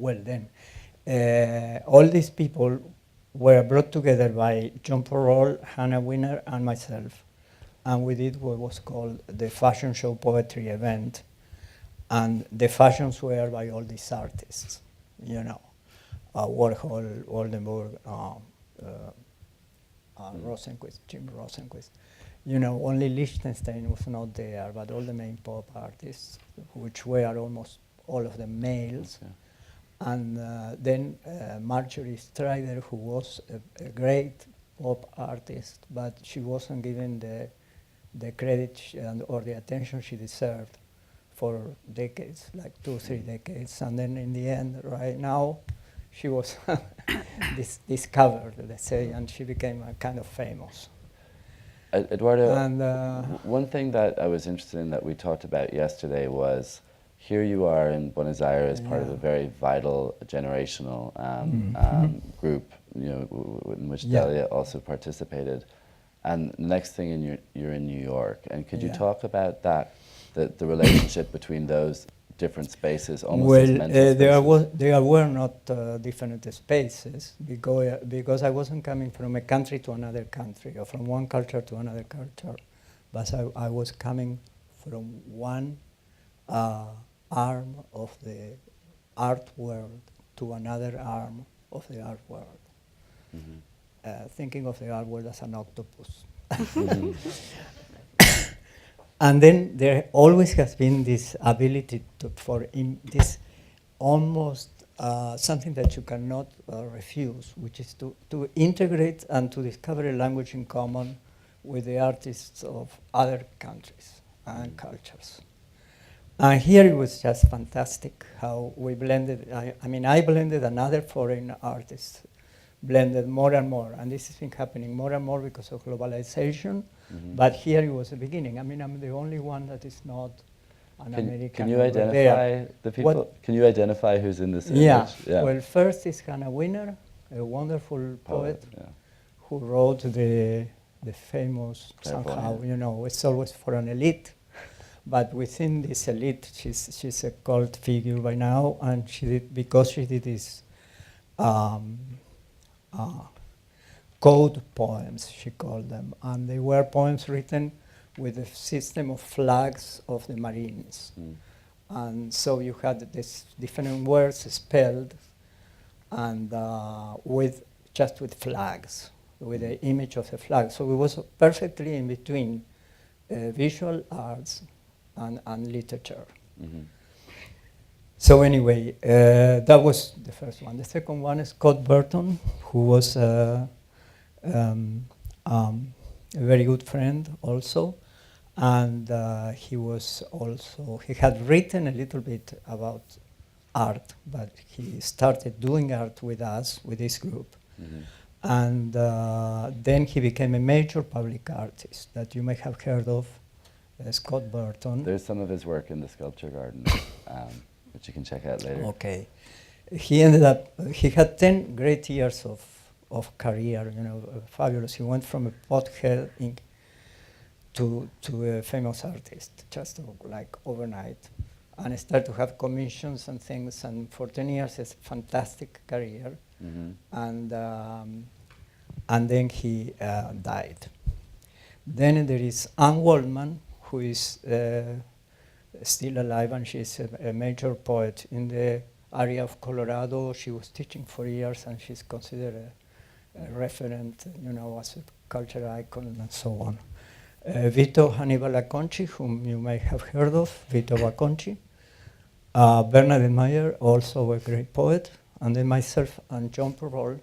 these people were brought together by John Porrol, Hannah Wiener, and myself. And we did what was called the fashion show poetry event. And the fashions were by all these artists, you know, Warhol, Oldenburg, Rosenquist, Jim Rosenquist. You know, only Liechtenstein was not there, but all the main pop artists, which were almost all of them males. Okay. And then Marjorie Strider, who was a great pop artist, but she wasn't given the credit or the attention she deserved for decades, like 2 or 3 decades. And then in the end, right now, she was discovered, let's say, and she became kind of famous. Eduardo, And one thing that I was interested in that we talked about yesterday was here you are in Buenos Aires, part of a very vital generational group, you know, in which Delia also participated. And the next thing, you're in New York. And could you talk about that, the relationship between those different spaces, almost as mental spaces? There were not different spaces because I wasn't coming from a country to another country or from one culture to another culture, but I was coming from one arm of the art world to another arm of the art world. Thinking of the art world as an octopus. And then there always has been this ability this almost something that you cannot refuse, which is to integrate and to discover a language in common with the artists of other countries and cultures. And here it was just fantastic how we blended. I blended another foreign artist, blended more and more. And this has been happening more and more because of globalization. But here it was the beginning. I mean, I'm the only one that is not an American. Can you identify the people? What? Can you identify who's in this image? Yeah. Well, first is Hannah Winner, a wonderful poet who wrote the famous, somehow, you know, it's always for an elite. But within this elite, she's a cult figure by now, and because she did this code poems, she called them, and they were poems written with a system of flags of the Marines. And so you had these different words spelled, and with flags, with the image of the flag. So it was perfectly in between visual arts and literature. So anyway, that was the first one. The second one is Scott Burton, who was a very good friend also, and he had written a little bit about art, but he started doing art with us, with this group. And then he became a major public artist that you may have heard of, Scott Burton. There's some of his work in the Sculpture Garden, which you can check out later. Okay. He had 10 great years of career, you know, fabulous. He went from a pothead to a famous artist, just like overnight, and started to have commissions and things, and for 10 years, it's a fantastic career. And then he died. Then there is Anne Waldman, who is still alive, and she's a major poet in the area of Colorado. She was teaching for years, and she's considered a referent, you know, as a cultural icon and so on. Vito Hannibal Acconci, whom you may have heard of, Vito Acconci. Bernadette Meyer, also a great poet, and then myself and John Perrault,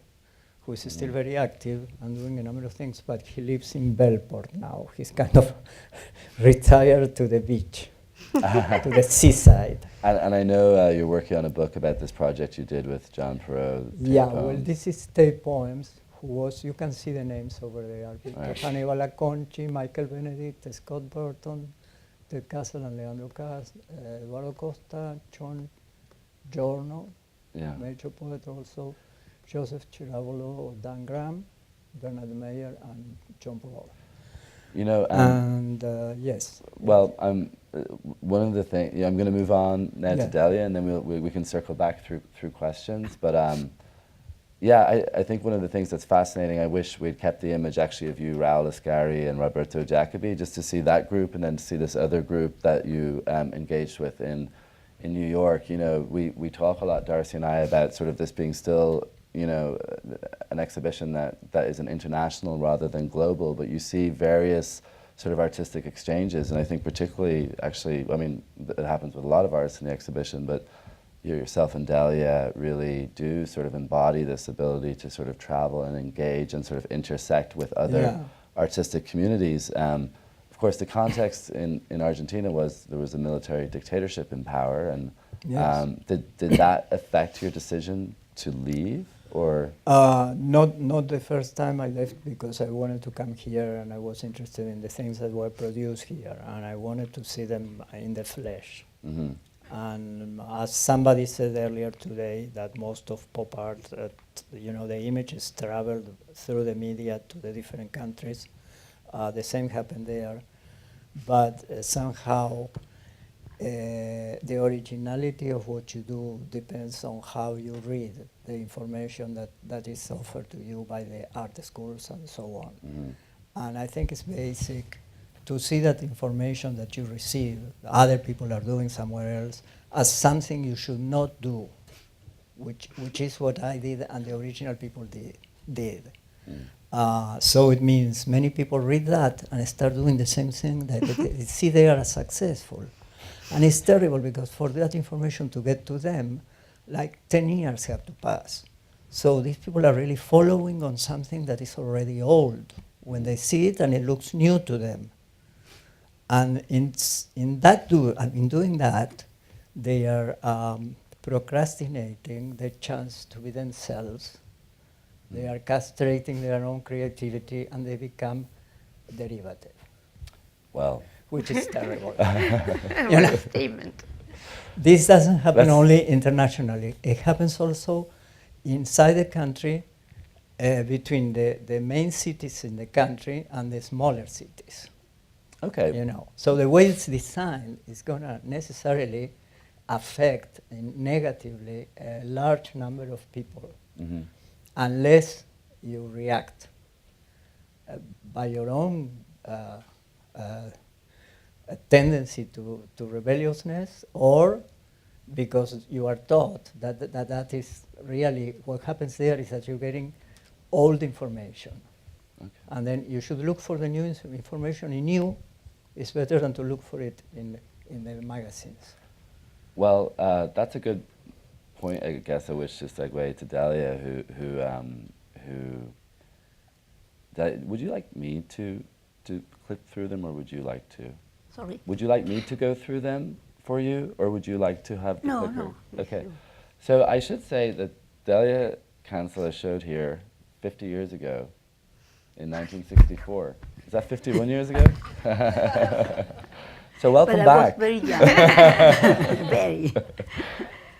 who is still very active and doing a number of things, but he lives in Bellport now. He's kind of retired to the beach, to the seaside. And I know you're working on a book about this project you did with John Perrault. Yeah, well, this is Tape Poems, you can see the names over there. Right. Hannibal Acconci, Michael Benedict, Scott Burton, Ted Castle and Leandro Cas, Eduardo Costa, John Giorno, major poet also, Joseph Chirabolo, Dan Graham, Bernard Meyer, and John Perrault. You know, yes. Well, one of the things, I'm going to move on now to Delia, and then we can circle back through questions. But I think one of the things that's fascinating, I wish we'd kept the image actually of you, Raul Ascari and Roberto Jacobi, just to see that group and then to see this other group that you engaged with in New York. You know, we talk a lot, Darcy and I, about sort of this being still, you know, an exhibition that is an international rather than global, but you see various sort of artistic exchanges, and I think particularly, actually, I mean, it happens with a lot of artists in the exhibition, but yourself and Delia really do sort of embody this ability to sort of travel and engage and sort of intersect with other artistic communities. Of course, the context in Argentina was there was a military dictatorship in power, and did that affect your decision to leave, or? Not the first time I left, because I wanted to come here and I was interested in the things that were produced here, and I wanted to see them in the flesh. Mm-hmm. And as somebody said earlier today, that most of pop art, the images traveled through the media to the different countries. The same happened there, but somehow the originality of what you do depends on how you read the information that is offered to you by the art schools and so on. Mm-hmm. And I think it's basic to see that information that you receive, other people are doing somewhere else, as something you should not do, which is what I did and the original people did. Mm. So it means many people read that and start doing the same thing that they see they are successful. And it's terrible, because for that information to get to them, like 10 years have to pass. So these people are really following on something that is already old when they see it and it looks new to them. And in doing that, they are procrastinating the chance to be themselves. They are castrating their own creativity, and they become derivative. Well, which is terrible. What a statement. This doesn't happen only internationally. It happens also inside the country, between the main cities in the country and the smaller cities. okay. So the way it's designed is going to necessarily affect negatively a large number of people, Mm-hmm. unless you react by your own tendency to rebelliousness, or because you are taught that is really what happens there, is that you're getting old information. Okay. And then you should look for the new information in you. It's better than to look for it in the magazines. Well, that's a good point, I guess, at which to segue to Delia, would you like me to click through them, or would you like to? Sorry. Would you like me to go through them for you, or would you like to have the No, clicker? no. Okay. So I should say that Dahlia Kansas showed here 50 years ago, in 1964. Is that 51 years ago? So welcome But back. I was very young. Very.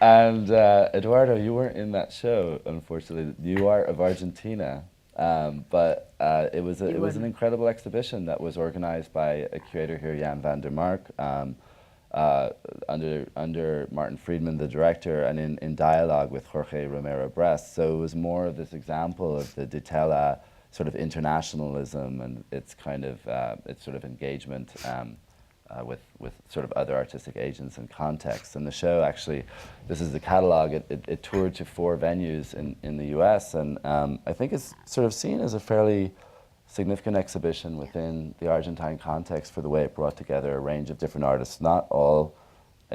And Eduardo, you weren't in that show, unfortunately. You are of Argentina, but it was an incredible exhibition that was organized by a curator here, Jan van der Mark, under Martin Friedman, the director, and in dialogue with Jorge Romero Brest. So it was more of this example of the Ditela sort of internationalism and its kind of its sort of engagement with sort of other artistic agents and contexts. And the show actually, this is the catalog, it toured to 4 venues in the US, and I think it's sort of seen as a fairly significant exhibition within the Argentine context for the way it brought together a range of different artists, not all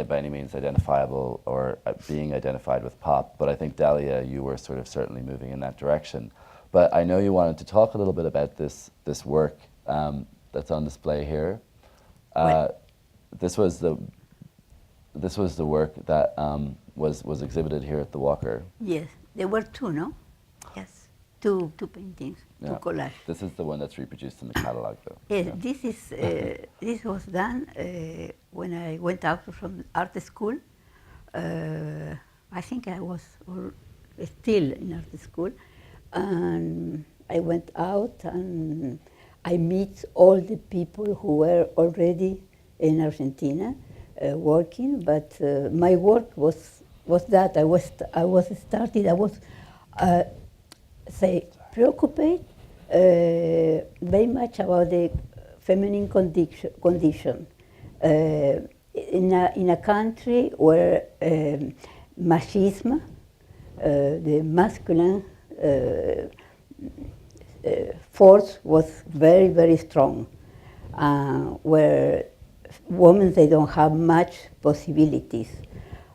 by any means identifiable or being identified with pop, but I think Delia, you were sort of certainly moving in that direction. But I know you wanted to talk a little bit about this work that's on display here. This was the work that was exhibited here at the Walker. Yes, there were 2, no? Yes, two paintings, Yeah. 2 collages. This is the one that's reproduced in the catalog, though. Yes, Yeah. this is this was done when I went out from art school. I think I was still in art school, and I went out and I meet all the people who were already in Argentina working. But my work was that I was preoccupied very much about the feminine condition in a country where machismo, the masculine force was very, very strong, where women, they don't have much possibilities.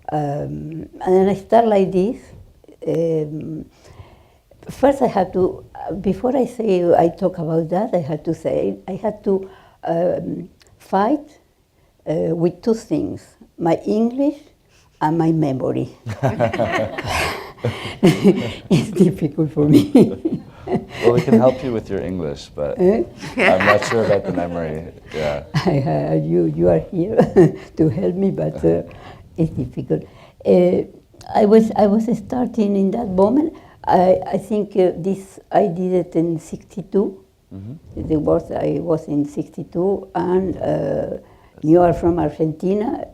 And then I start like this. First I had to, before I talk about that, I had to say, I had to fight with 2 things, my English and my memory. It's difficult for me. Well, we can help you with your English, but I'm not sure about the memory. Yeah. You are here to help me, but it's difficult. I was starting in that moment. I think I did it in '62. Mm-hmm. The work I was in '62, and you are from Argentina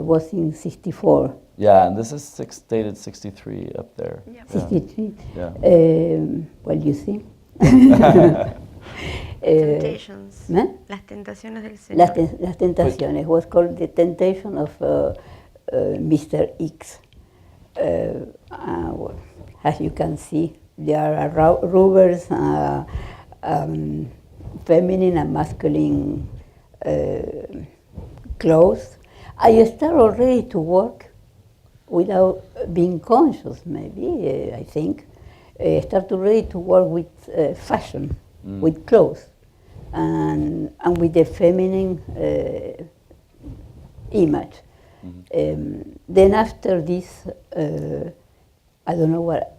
was in '64. Yeah, and this is dated 63 up there. Yeah. 63. Yeah. Well, you see. Temptations. ¿eh? Las tentaciones del Señor. Las tentaciones was called the temptation of Mr. X. Well, as you can see, there are rubbers, feminine and masculine clothes. I start already to work without being conscious, maybe, I think. Start already to work with fashion, with clothes, and with the feminine image. Then after this, I don't know what.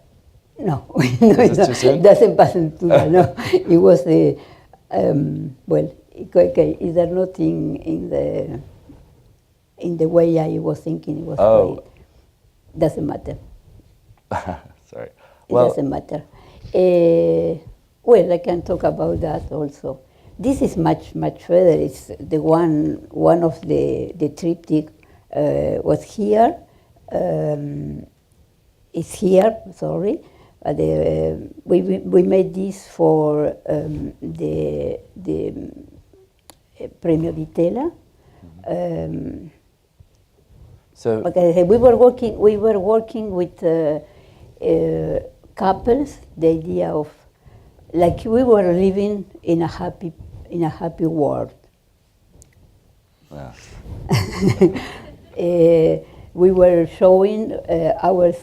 No, it doesn't pass into that. No, it was the well. Okay, is there nothing in the way I was thinking? It was right. Doesn't matter. Sorry. It doesn't matter. Well, I can talk about that also. This is much further. It's the one of the triptych was here. It's here. Sorry, we made this for the Premio di Tela. So okay, we were working with couples. The idea of like we were living in a happy world. Yeah. We were showing our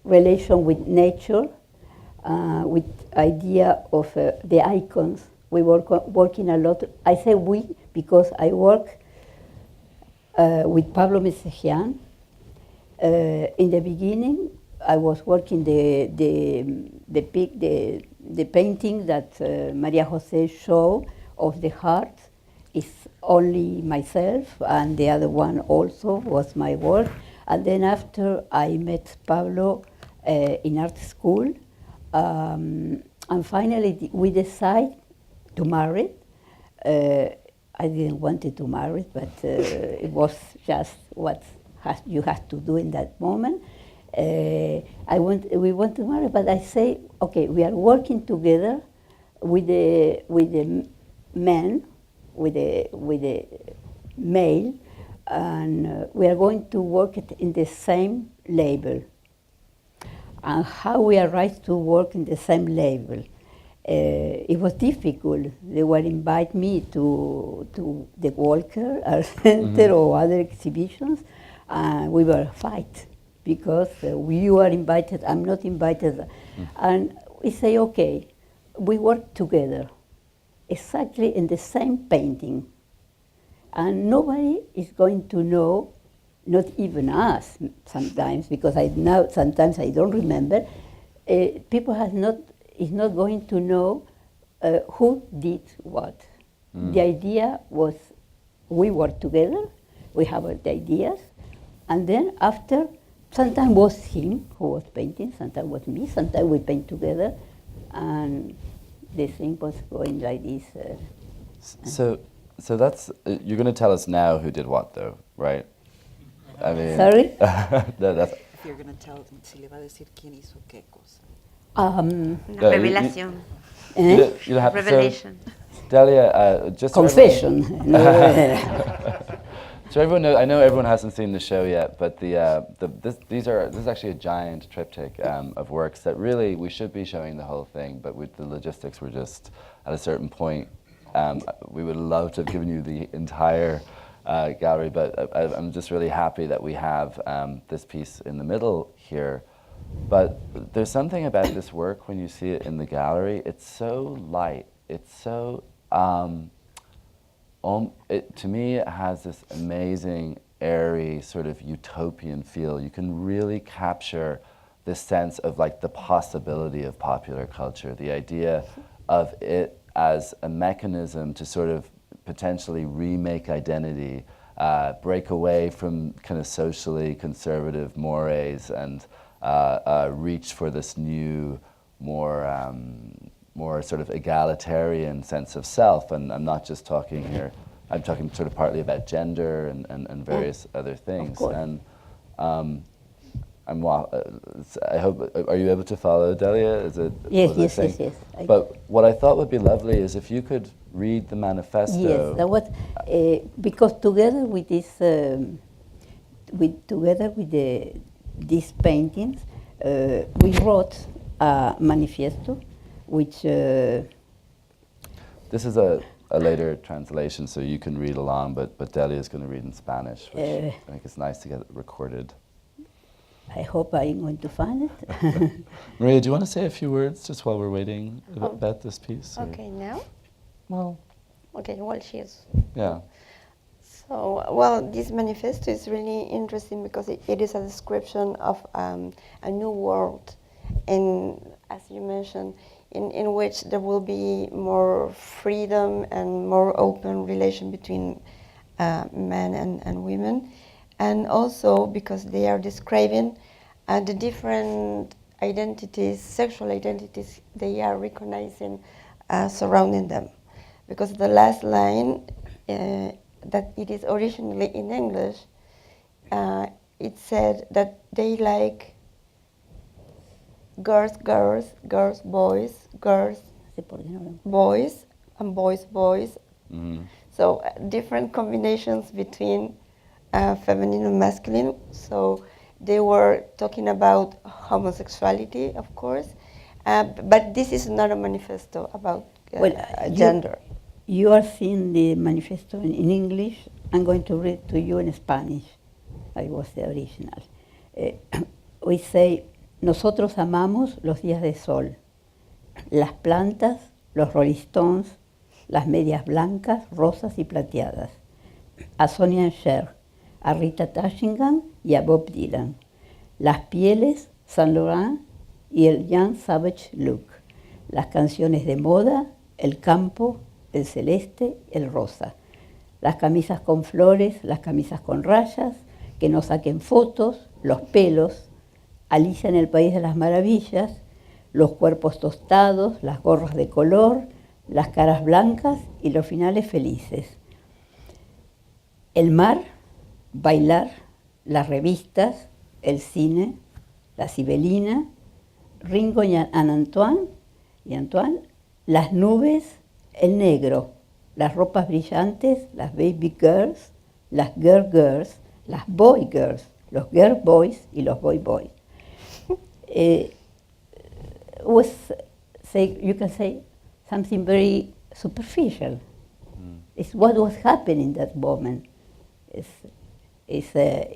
relation with nature, with idea of the icons. We were working a lot. I say we because I work with Pablo Mesejian. In the beginning, I was working the painting that María José showed of the heart. Is only myself, and the other one also was my work. And then after I met Pablo in art school, and finally we decided to marry. I didn't want to marry, but it was just what you have to do in that moment. We want to marry, but I say, okay, we are working together with the men. With a male, and we are going to work in the same label. And how we arrived to work in the same label, it was difficult. They were invite me to the Walker Art Center or other exhibitions, and we were fight because you are invited, I'm not invited, and we say, okay, we work together. Exactly in the same painting, and nobody is going to know, not even us sometimes, because sometimes I don't remember. People is not going to know who did what. The idea was we work together, we have the ideas, and then after, sometimes was him who was painting, sometimes was me, sometimes we paint together, and the thing was going like this. So that's you're going to tell us now who did what, though, right? I mean, sorry. That's, If you're going to tell, si le va a decir quién hizo qué cosa. Una revelación. you don't have Revelation. So, Delia, just Confession. So everyone knows, I know everyone hasn't seen the show yet, but this is actually a giant triptych of works that really we should be showing the whole thing, but with the logistics we're just at a certain point. We would love to have given you the entire gallery, but I'm just really happy that we have this piece in the middle here. But there's something about this work when you see it in the gallery. It's so light. It's so to me, it has this amazing airy, sort of utopian feel. You can really capture this sense of like the possibility of popular culture, the idea of it as a mechanism to sort of potentially remake identity, break away from kind of socially conservative mores and reach for this new, more sort of egalitarian sense of self. And I'm not just talking here, I'm talking sort of partly about gender and various other things. And I hope, are you able to follow, Delia? Is it? Yes. But what I thought would be lovely is if you could read the manifesto. Yes, that was because together with this, these paintings, we wrote a manifesto, which. This is a later translation, so you can read along, but Delia is going to read in Spanish, which I think it's nice to get it recorded. I hope I'm going to find it. Maria, do you want to say a few words just while we're waiting about this piece? Okay, now? Well, Okay, well, she's. yeah. So, well, this manifesto is really interesting because it is a description of a new world, and as you mentioned, in which there will be more freedom and more open relation between men and women. And also because they are describing the different identities, sexual identities they are recognizing surrounding them. Because the last line, that it is originally in English, it said that they like girls, boys, boys, and boys. Mm-hmm. So different combinations between feminine and masculine. So they were talking about homosexuality, of course, but this is not a manifesto about gender. You are seeing the manifesto in English. I'm going to read to you in Spanish. I was the original. We say, nosotros amamos los días de sol, las plantas, los Rolling Stones, las medias blancas, rosas y plateadas, a Sonia Cher, a Rita Tashingham y a Bob Dylan, las pieles, Saint Laurent y el Young Savage look, las canciones de moda, el campo, el celeste, el rosa, las camisas con flores, las camisas con rayas, que nos saquen fotos, los pelos, Alicia en el País de las Maravillas, los cuerpos tostados, las gorras de color, las caras blancas y los finales felices. El mar, bailar, las revistas, el cine, la Sibelina, Ringo y Antoine, las nubes, el negro, las ropas brillantes, las baby girls, las girl girls, las boy girls, los girl boys y los boy boys. You can say something very superficial. It's what was happening in that moment. It's a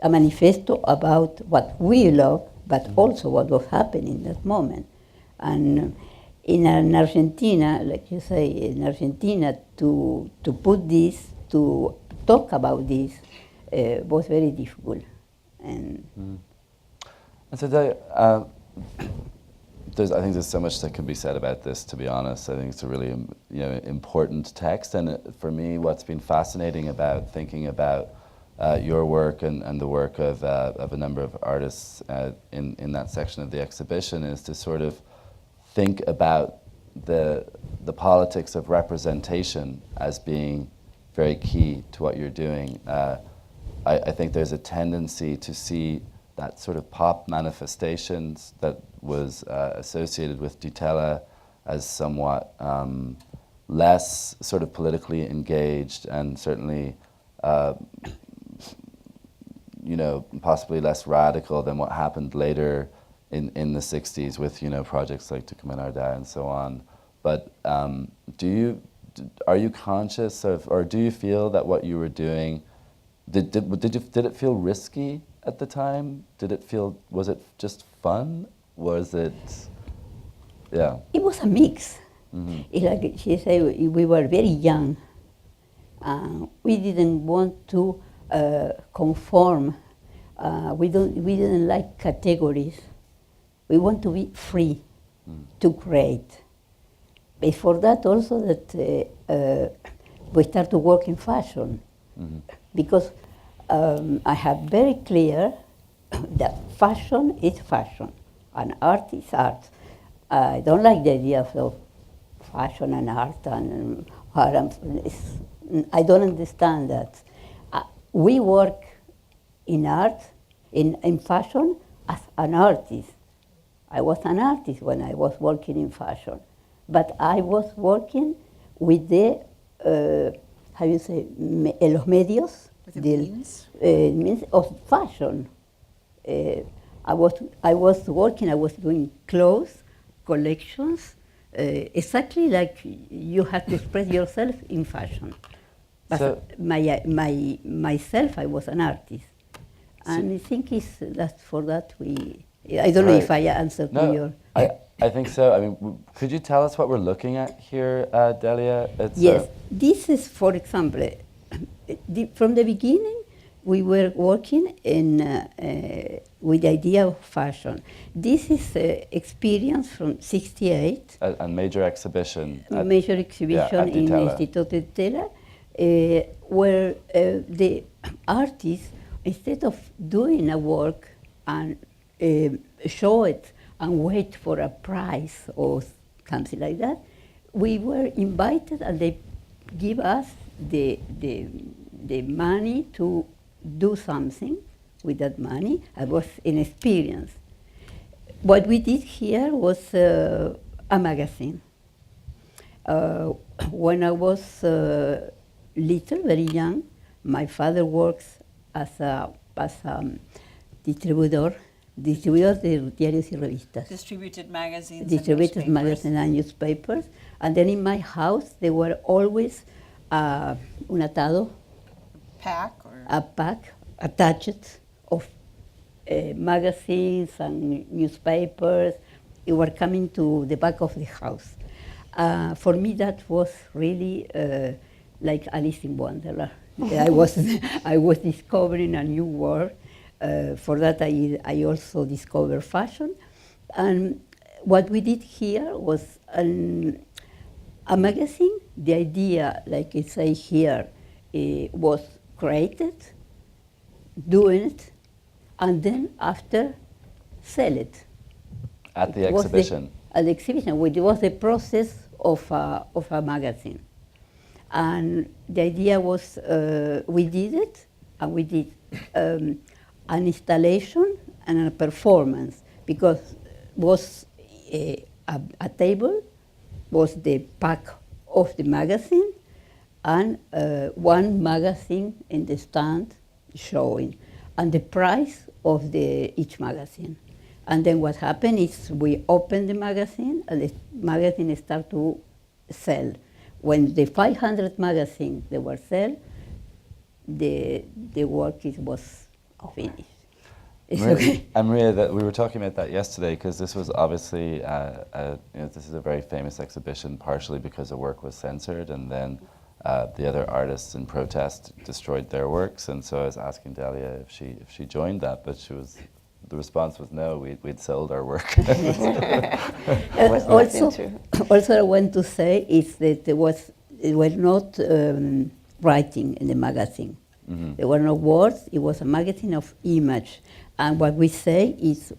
manifesto about what we love, but also what was happening in that moment. And in Argentina, like you say, in Argentina, to put this, to talk about this, was very difficult. And so I think there's so much that can be said about this, to be honest. I think it's a really important text, and for me what's been fascinating about thinking about your work and the work of a number of artists in that section of the exhibition is to sort of think about the politics of representation as being very key to what you're doing. I think there's a tendency to see that sort of pop manifestations that was associated with Tutela as somewhat less sort of politically engaged and certainly possibly less radical than what happened later in the 60s with projects like Tucumanarde and so on. But are you conscious of, or do you feel that what you were doing, did it feel risky at the time? Was it just fun? Was it, yeah? It was a mix. Mm-hmm. It's like she said, we were very young, We didn't want to conform. We didn't like categories. We want to be free to create. Before that, also that we start to work in fashion, because I have very clear that fashion is fashion and art is art. I don't like the idea of fashion and art and I don't understand that. We work in art, in fashion, as an artist. I was an artist when I was working in fashion, but I was working with the, how you say, los medios. With the means? Means of fashion. I was working, I was doing clothes, collections, exactly like you have to express yourself in fashion. But So myself, I was an artist. And I think that's for that I don't know if I answered to your... I think so. I mean, could you tell us what we're looking at here, Delia? Yes, this is, for example, from the beginning, we were working with the idea of fashion. This is experience from '68. A major exhibition. A major exhibition in Instituto de Tela, where the artists, instead of doing a work and show it and wait for a prize or something like that, we were invited and they give us the money to do something with that money. I was in experience. What we did here was a magazine. When I was little, very young, my father works as a distribuidor de diarios y revistas. Distributed magazines Distributed and magazines and newspapers. And then in my house, there were always un atado, a pack attached of magazines and newspapers. They were coming to the back of the house. For me, that was really like Alice in Wonderland. I was discovering a new world. For that, I also discovered fashion. And what we did here was a magazine. The idea, like I say here, was created, doing it, and then after sell it. At the exhibition? At the exhibition, which was the process of a magazine. And the idea was, we did it, and we did an installation and a performance, because was a table, was the pack of the magazine, and one magazine in the stand showing, and the price of each magazine. And then what happened is we opened the magazine, and the magazine started to sell. When the 500 magazines they were sold, the work was finished. Maria, that we were talking about that yesterday, because this was obviously, this is a very famous exhibition, partially because the work was censored, and then the other artists in protest destroyed their works. And so I was asking Delia if she joined that, but the response was no. We'd sold our work. Also, I want to say is that it was not writing in the magazine. Mm-hmm. There were no words. It was a magazine of image. And what we say is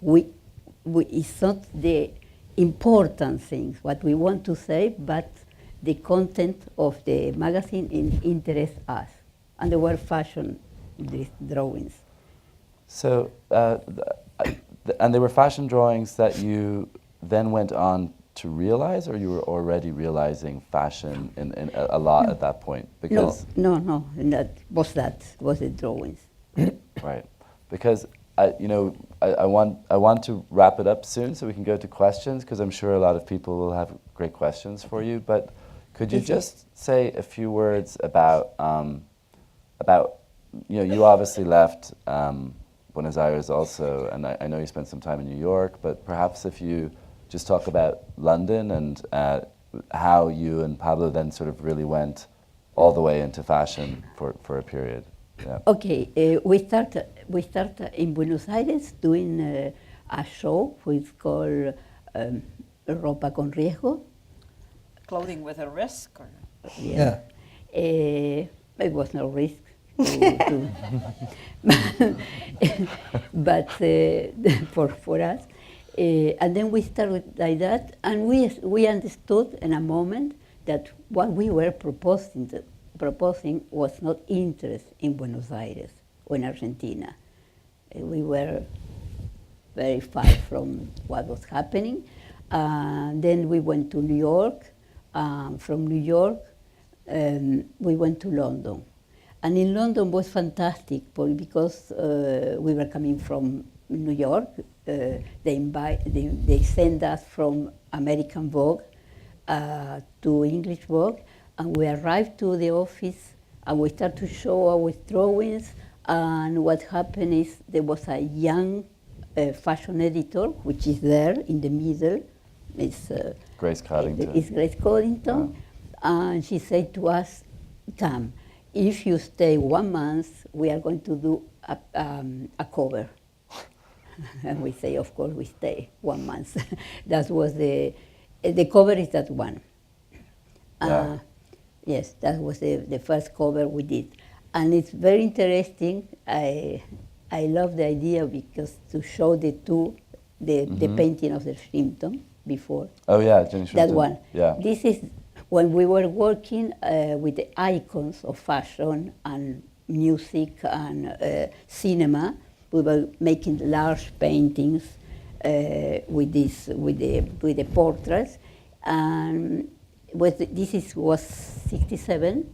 it's not the important things, what we want to say, but the content of the magazine interests us. And there were fashion drawings. So, and they were fashion drawings that you then went on to realize, or you were already realizing fashion in a lot at that point? Because no, and that was the drawings. Right, because I want to wrap it up soon so we can go to questions, because I'm sure a lot of people will have great questions for you. But could you just say a few words about you obviously left Buenos Aires also, and I know you spent some time in New York, but perhaps if you just talk about London and how you and Pablo then sort of really went all the way into fashion for a period. Yeah. Okay, we start in Buenos Aires doing a show which is called Ropa con Riesgo. Clothing with a risk? Or? Yeah. It was no risk. But for us. And then we started like that, and we understood in a moment that what we were proposing was not interest in Buenos Aires or in Argentina. We were very far from what was happening. Then we went to New York. From New York, we went to London. And in London was fantastic because we were coming from New York. They sent us from American Vogue to English Vogue, and we arrived to the office and we started to show our drawings. And what happened is there was a young fashion editor, which is there in the middle. It's Grace Coddington. It's Grace Coddington, and she said to us, "Come, if you stay 1 month, we are going to do a cover." And we say, of course, we stay 1 month. That was the cover is that one. Yeah. Yes, that was the first cover we did. And it's very interesting. I love the idea because to show the painting of the Shrimpton before. Oh yeah, Jenny Shrimpton. That one. Yeah. This is when we were working with the icons of fashion and music and cinema. We were making large paintings with the portraits, and was 67,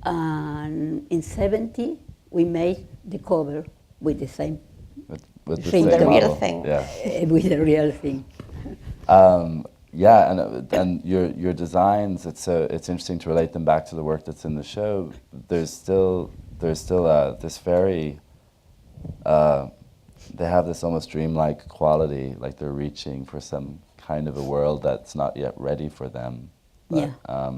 and in 70 we made the cover with the same with the thing. same The real model. thing. Yeah. With the real thing. Yeah, and your designs. It's interesting to relate them back to the work that's in the show. There's still this very. They have this almost dreamlike quality, like they're reaching for some kind of a world that's not yet ready for them. But, Yeah.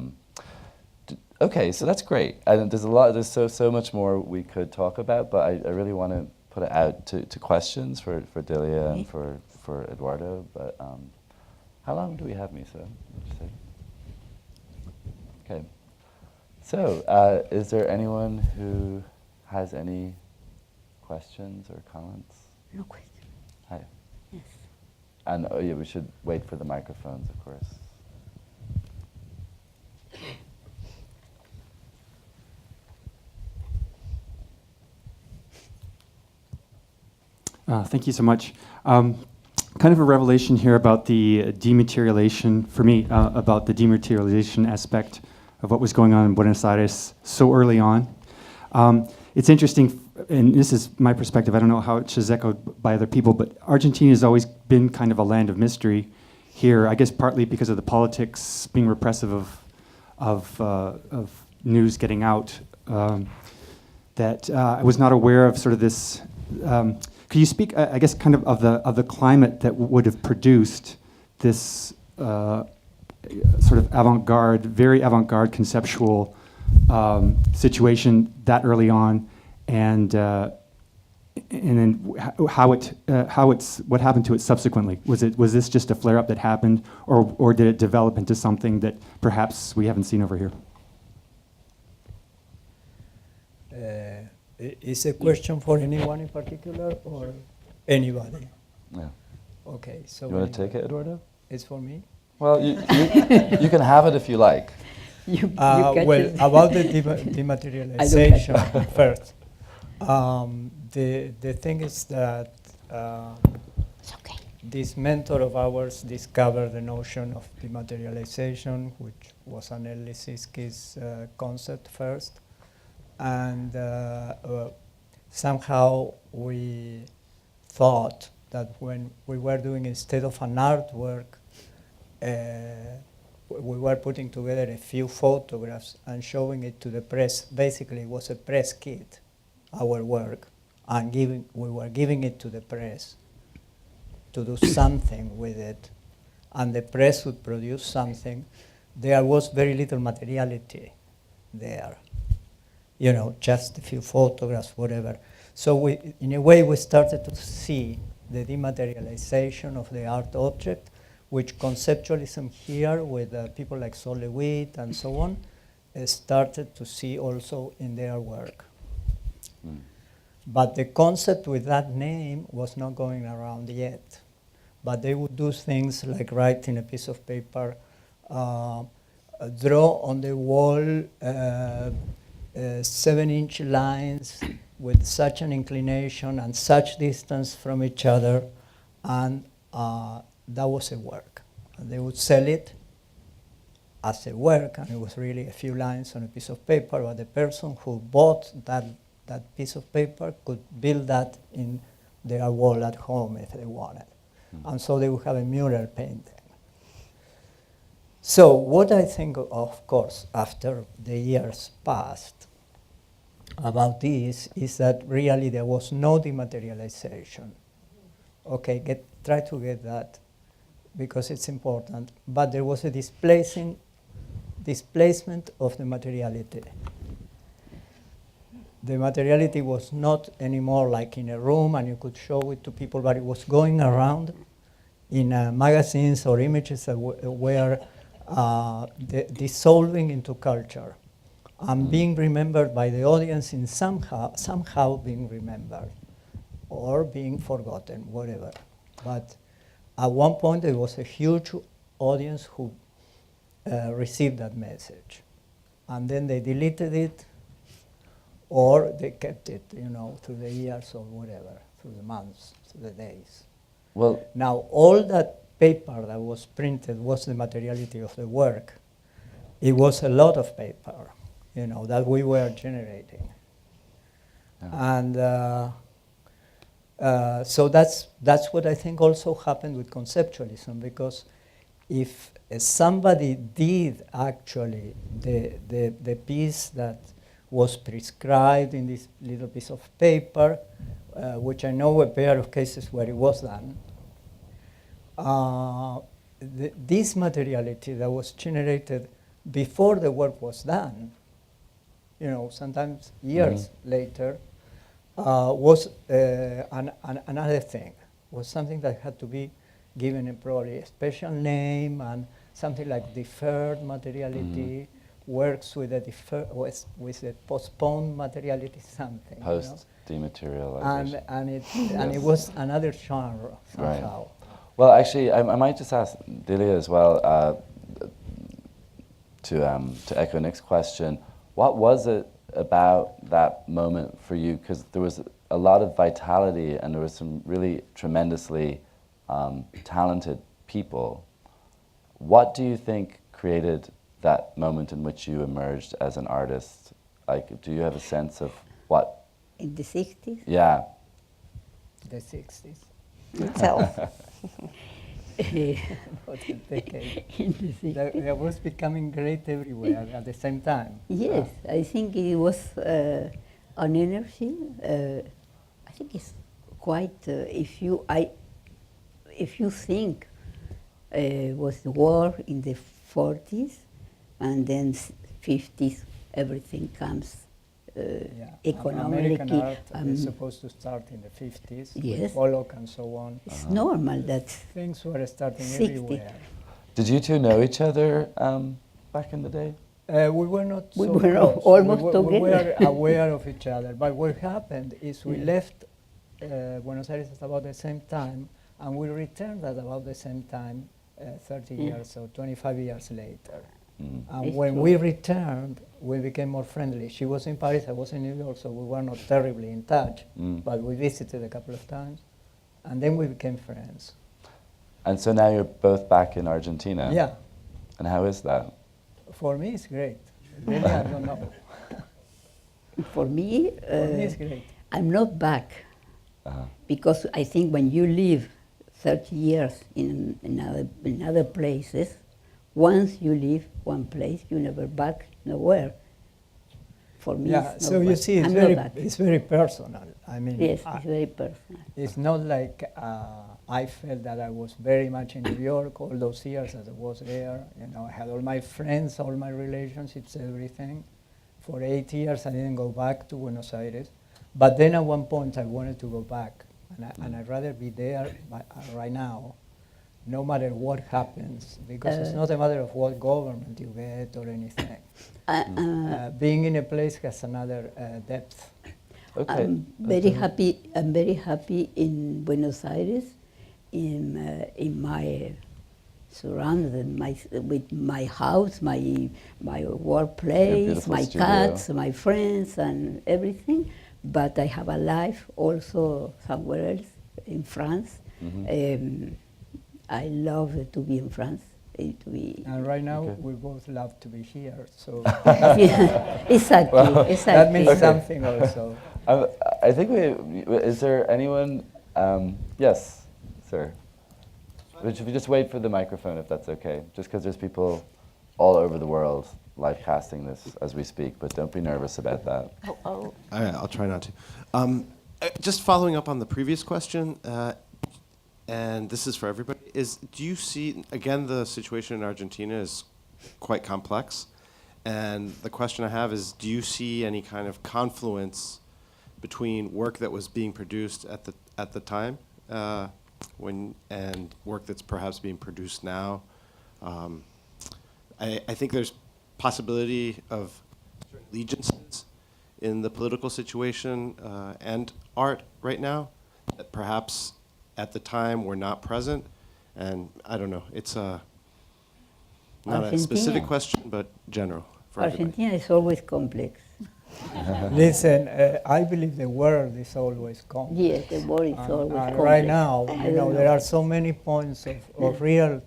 Okay, so that's great. And there's so much more we could talk about, but I really want to put it out to questions for Delia and for Eduardo. But how long do we have, Misa? Would you say? Okay. So, is there anyone who has any questions or comments? No question. Hi. Yes. And oh yeah, we should wait for the microphones, of course. Thank you so much. Kind of a revelation here about the dematerialization, for me, about the dematerialization aspect of what was going on in Buenos Aires so early on. It's interesting, and this is my perspective, I don't know how it is echoed by other people, but Argentina has always been kind of a land of mystery here, I guess partly because of the politics being repressive of news getting out, that I was not aware of sort of this. Could you speak, I guess, kind of the climate that would have produced this sort of avant-garde, very avant-garde conceptual situation that early on, and then what happened to it subsequently? Was this just a flare-up that happened, or did it develop into something that perhaps we haven't seen over here? Is a question for anyone in particular or anybody? Yeah. Okay, so You want to take it, Eduardo? It's for me. Well, you can have it if you like. Well, about the dematerialization first. The thing is that It's okay. this mentor of ours discovered the notion of dematerialization, which was an early 60s concept first. And somehow we thought that when we were doing, instead of an artwork, we were putting together a few photographs and showing it to the press. Basically, it was a press kit, our work, and we were giving it to the press to do something with it, and the press would produce something. There was very little materiality there. You know, just a few photographs, whatever. So we, in a way, we started to see the dematerialization of the art object, which conceptualism here with people like Sol LeWitt and so on started to see also in their work. Mm. But the concept with that name was not going around yet. But they would do things like write in a piece of paper, draw on the wall 7-inch lines with such an inclination and such distance from each other, and that was a work. And they would sell it as a work, and it was really a few lines on a piece of paper, but the person who bought that piece of paper could build that in their wall at home if they wanted. Mm. And so they would have a mural painting. So what I think, of course, after the years passed about this is that really there was no dematerialization. Okay, try to get that because it's important. But there was a displacement of the materiality. The materiality was not anymore like in a room and you could show it to people, but it was going around in magazines or images that were dissolving into culture and being remembered by the audience in somehow being remembered or being forgotten, whatever. But at one point there was a huge audience who received that message. And then they deleted it or they kept it, you know, through the years or whatever, through the months, through the days. Well, now all that paper that was printed was the materiality of the work. It was a lot of paper, you know, that we were generating. Yeah. And so that's what I think also happened with conceptualism, because if somebody did actually the piece that was prescribed in this little piece of paper, which I know a pair of cases where it was done, this materiality that was generated before the work was done, you know, sometimes years later, was another thing, was something that had to be given probably a special name, and something like deferred materiality works with a with a postponed materiality something. Post dematerialization. And it was another genre somehow. Right. Well, actually, I might just ask Delia as well to echo Nick's question. What was it about that moment for you? Because there was a lot of vitality and there was some really tremendously talented people. What do you think created that moment in which you emerged as an artist? Like, do you have a sense of what? In the 60s? Yeah. The 60s. Itself. There was becoming great everywhere at the same time. Yes, I think it was an energy. I think it's quite. If you think was the war in the 40s, and then 50s, everything comes. Economically, American art is supposed to start in the 50s, yes, with Pollock and so on. It's normal that things were starting 60. everywhere. Did you two know each other back in the day? We were not. We so were close. almost we together. were aware of each other, but what happened is we left Buenos Aires at about the same time, and we returned at about the same time, 30 years or 25 years later. And It's when true. we returned, we became more friendly. She was in Paris, I was in New York, so we were not terribly in touch, but we visited a couple of times, and then we became friends. And so now you're both back in Argentina? Yeah. And how is that? For me, it's great. Really, I don't know. For me, it's great. I'm not back, because I think when you live 30 years in other places, once you leave one place, you never back nowhere. For me, Yeah, it's so not you back. see, it's very personal. I mean, yes, it's very personal. it's not like I felt that I was very much in New York all those years as I was there. You know, I had all my friends, all my relationships, everything. for 8 years, I didn't go back to Buenos Aires. But then at one point, I wanted to go back. And I'd rather be there right now, no matter what happens, because it's not a matter of what government you get or anything. Being in a place has another depth. Okay. I'm very happy. I'm very happy in Buenos Aires, in my surrounded with my house, my workplace, my studio. cats, my friends, and everything. But I have a life also somewhere else in France. I love to be in France. And right now, we both love to be here. So Yeah, exactly, exactly. that means something also. I think is there anyone? Yes, sir. Should we just wait for the microphone if that's okay? Just because there's people all over the world live casting this as we speak, but don't be nervous about that. I'll try not to. Just following up on the previous question, and this is for everybody, do you see, again, the situation in Argentina is quite complex, and the question I have is, do you see any kind of confluence between work that was being produced at the time and work that's perhaps being produced now? I think there's possibility of allegiances in the political situation and art right now that perhaps at the time were not present. And I don't know, it's not a specific question, but general for everybody. Argentina is always complex. Listen, I believe the world is always complex. Yes, the world is always complex. Right now, there are so many points of real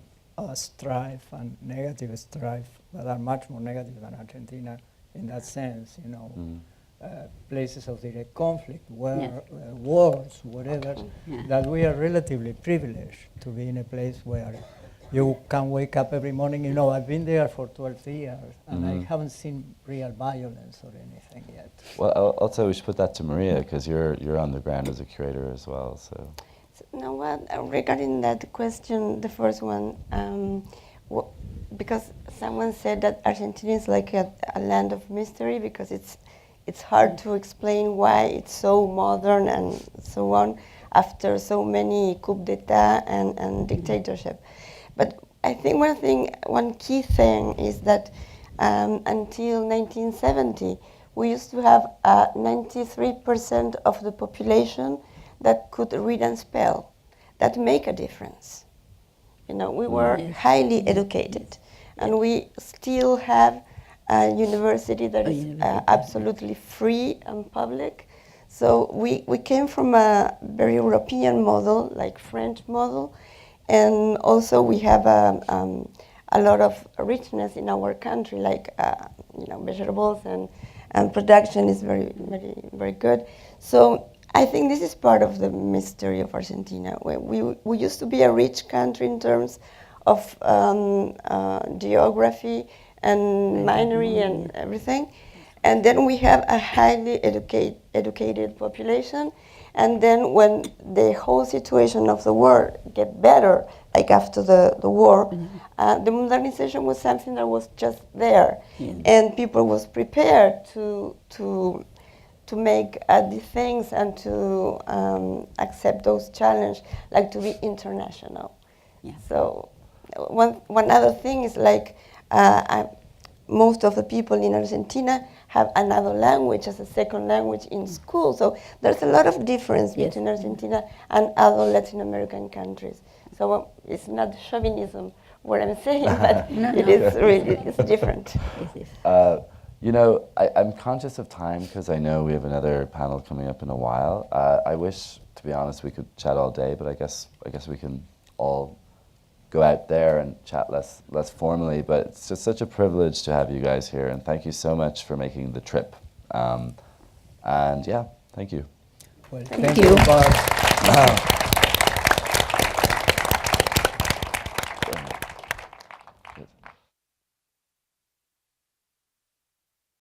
strife and negative strife that are much more negative than Argentina in that sense, places of direct conflict, wars, whatever, that we are relatively privileged to be in a place where you can wake up every morning. I've been there for 12 years, and I haven't seen real violence or anything yet. Well, also we should put that to Maria, because you're on the ground as a curator as well. So regarding that question, the first one, because someone said that Argentina is like a land of mystery, because it's hard to explain why it's so modern and so on after so many coup d'etat and dictatorship. But I think one key thing is that until 1970, we used to have 93% of the population that could read and spell, that make a difference. We were highly educated, and we still have a university that is absolutely free and public. So we came from a very European model, like French model, and also we have a lot of richness in our country, like vegetables and production is very, very, very good. So I think this is part of the mystery of Argentina. We used to be a rich country in terms of geography and minery and everything. And then we have a highly educated population. And then when the whole situation of the world get better, like after the war, the modernization was something that was just there. And people was prepared to make the things and to accept those challenges, like to be international. So one other thing is like most of the people in Argentina have another language as a second language in school. So there's a lot of difference between Argentina and other Latin American countries. So it's not chauvinism what I'm saying, but it's different. I'm conscious of time because I know we have another panel coming up in a while. I wish, to be honest, we could chat all day, but I guess we can all go out there and chat less formally. But it's just such a privilege to have you guys here, and thank you so much for making the trip. And yeah, thank you. Well, Thank you. Bart.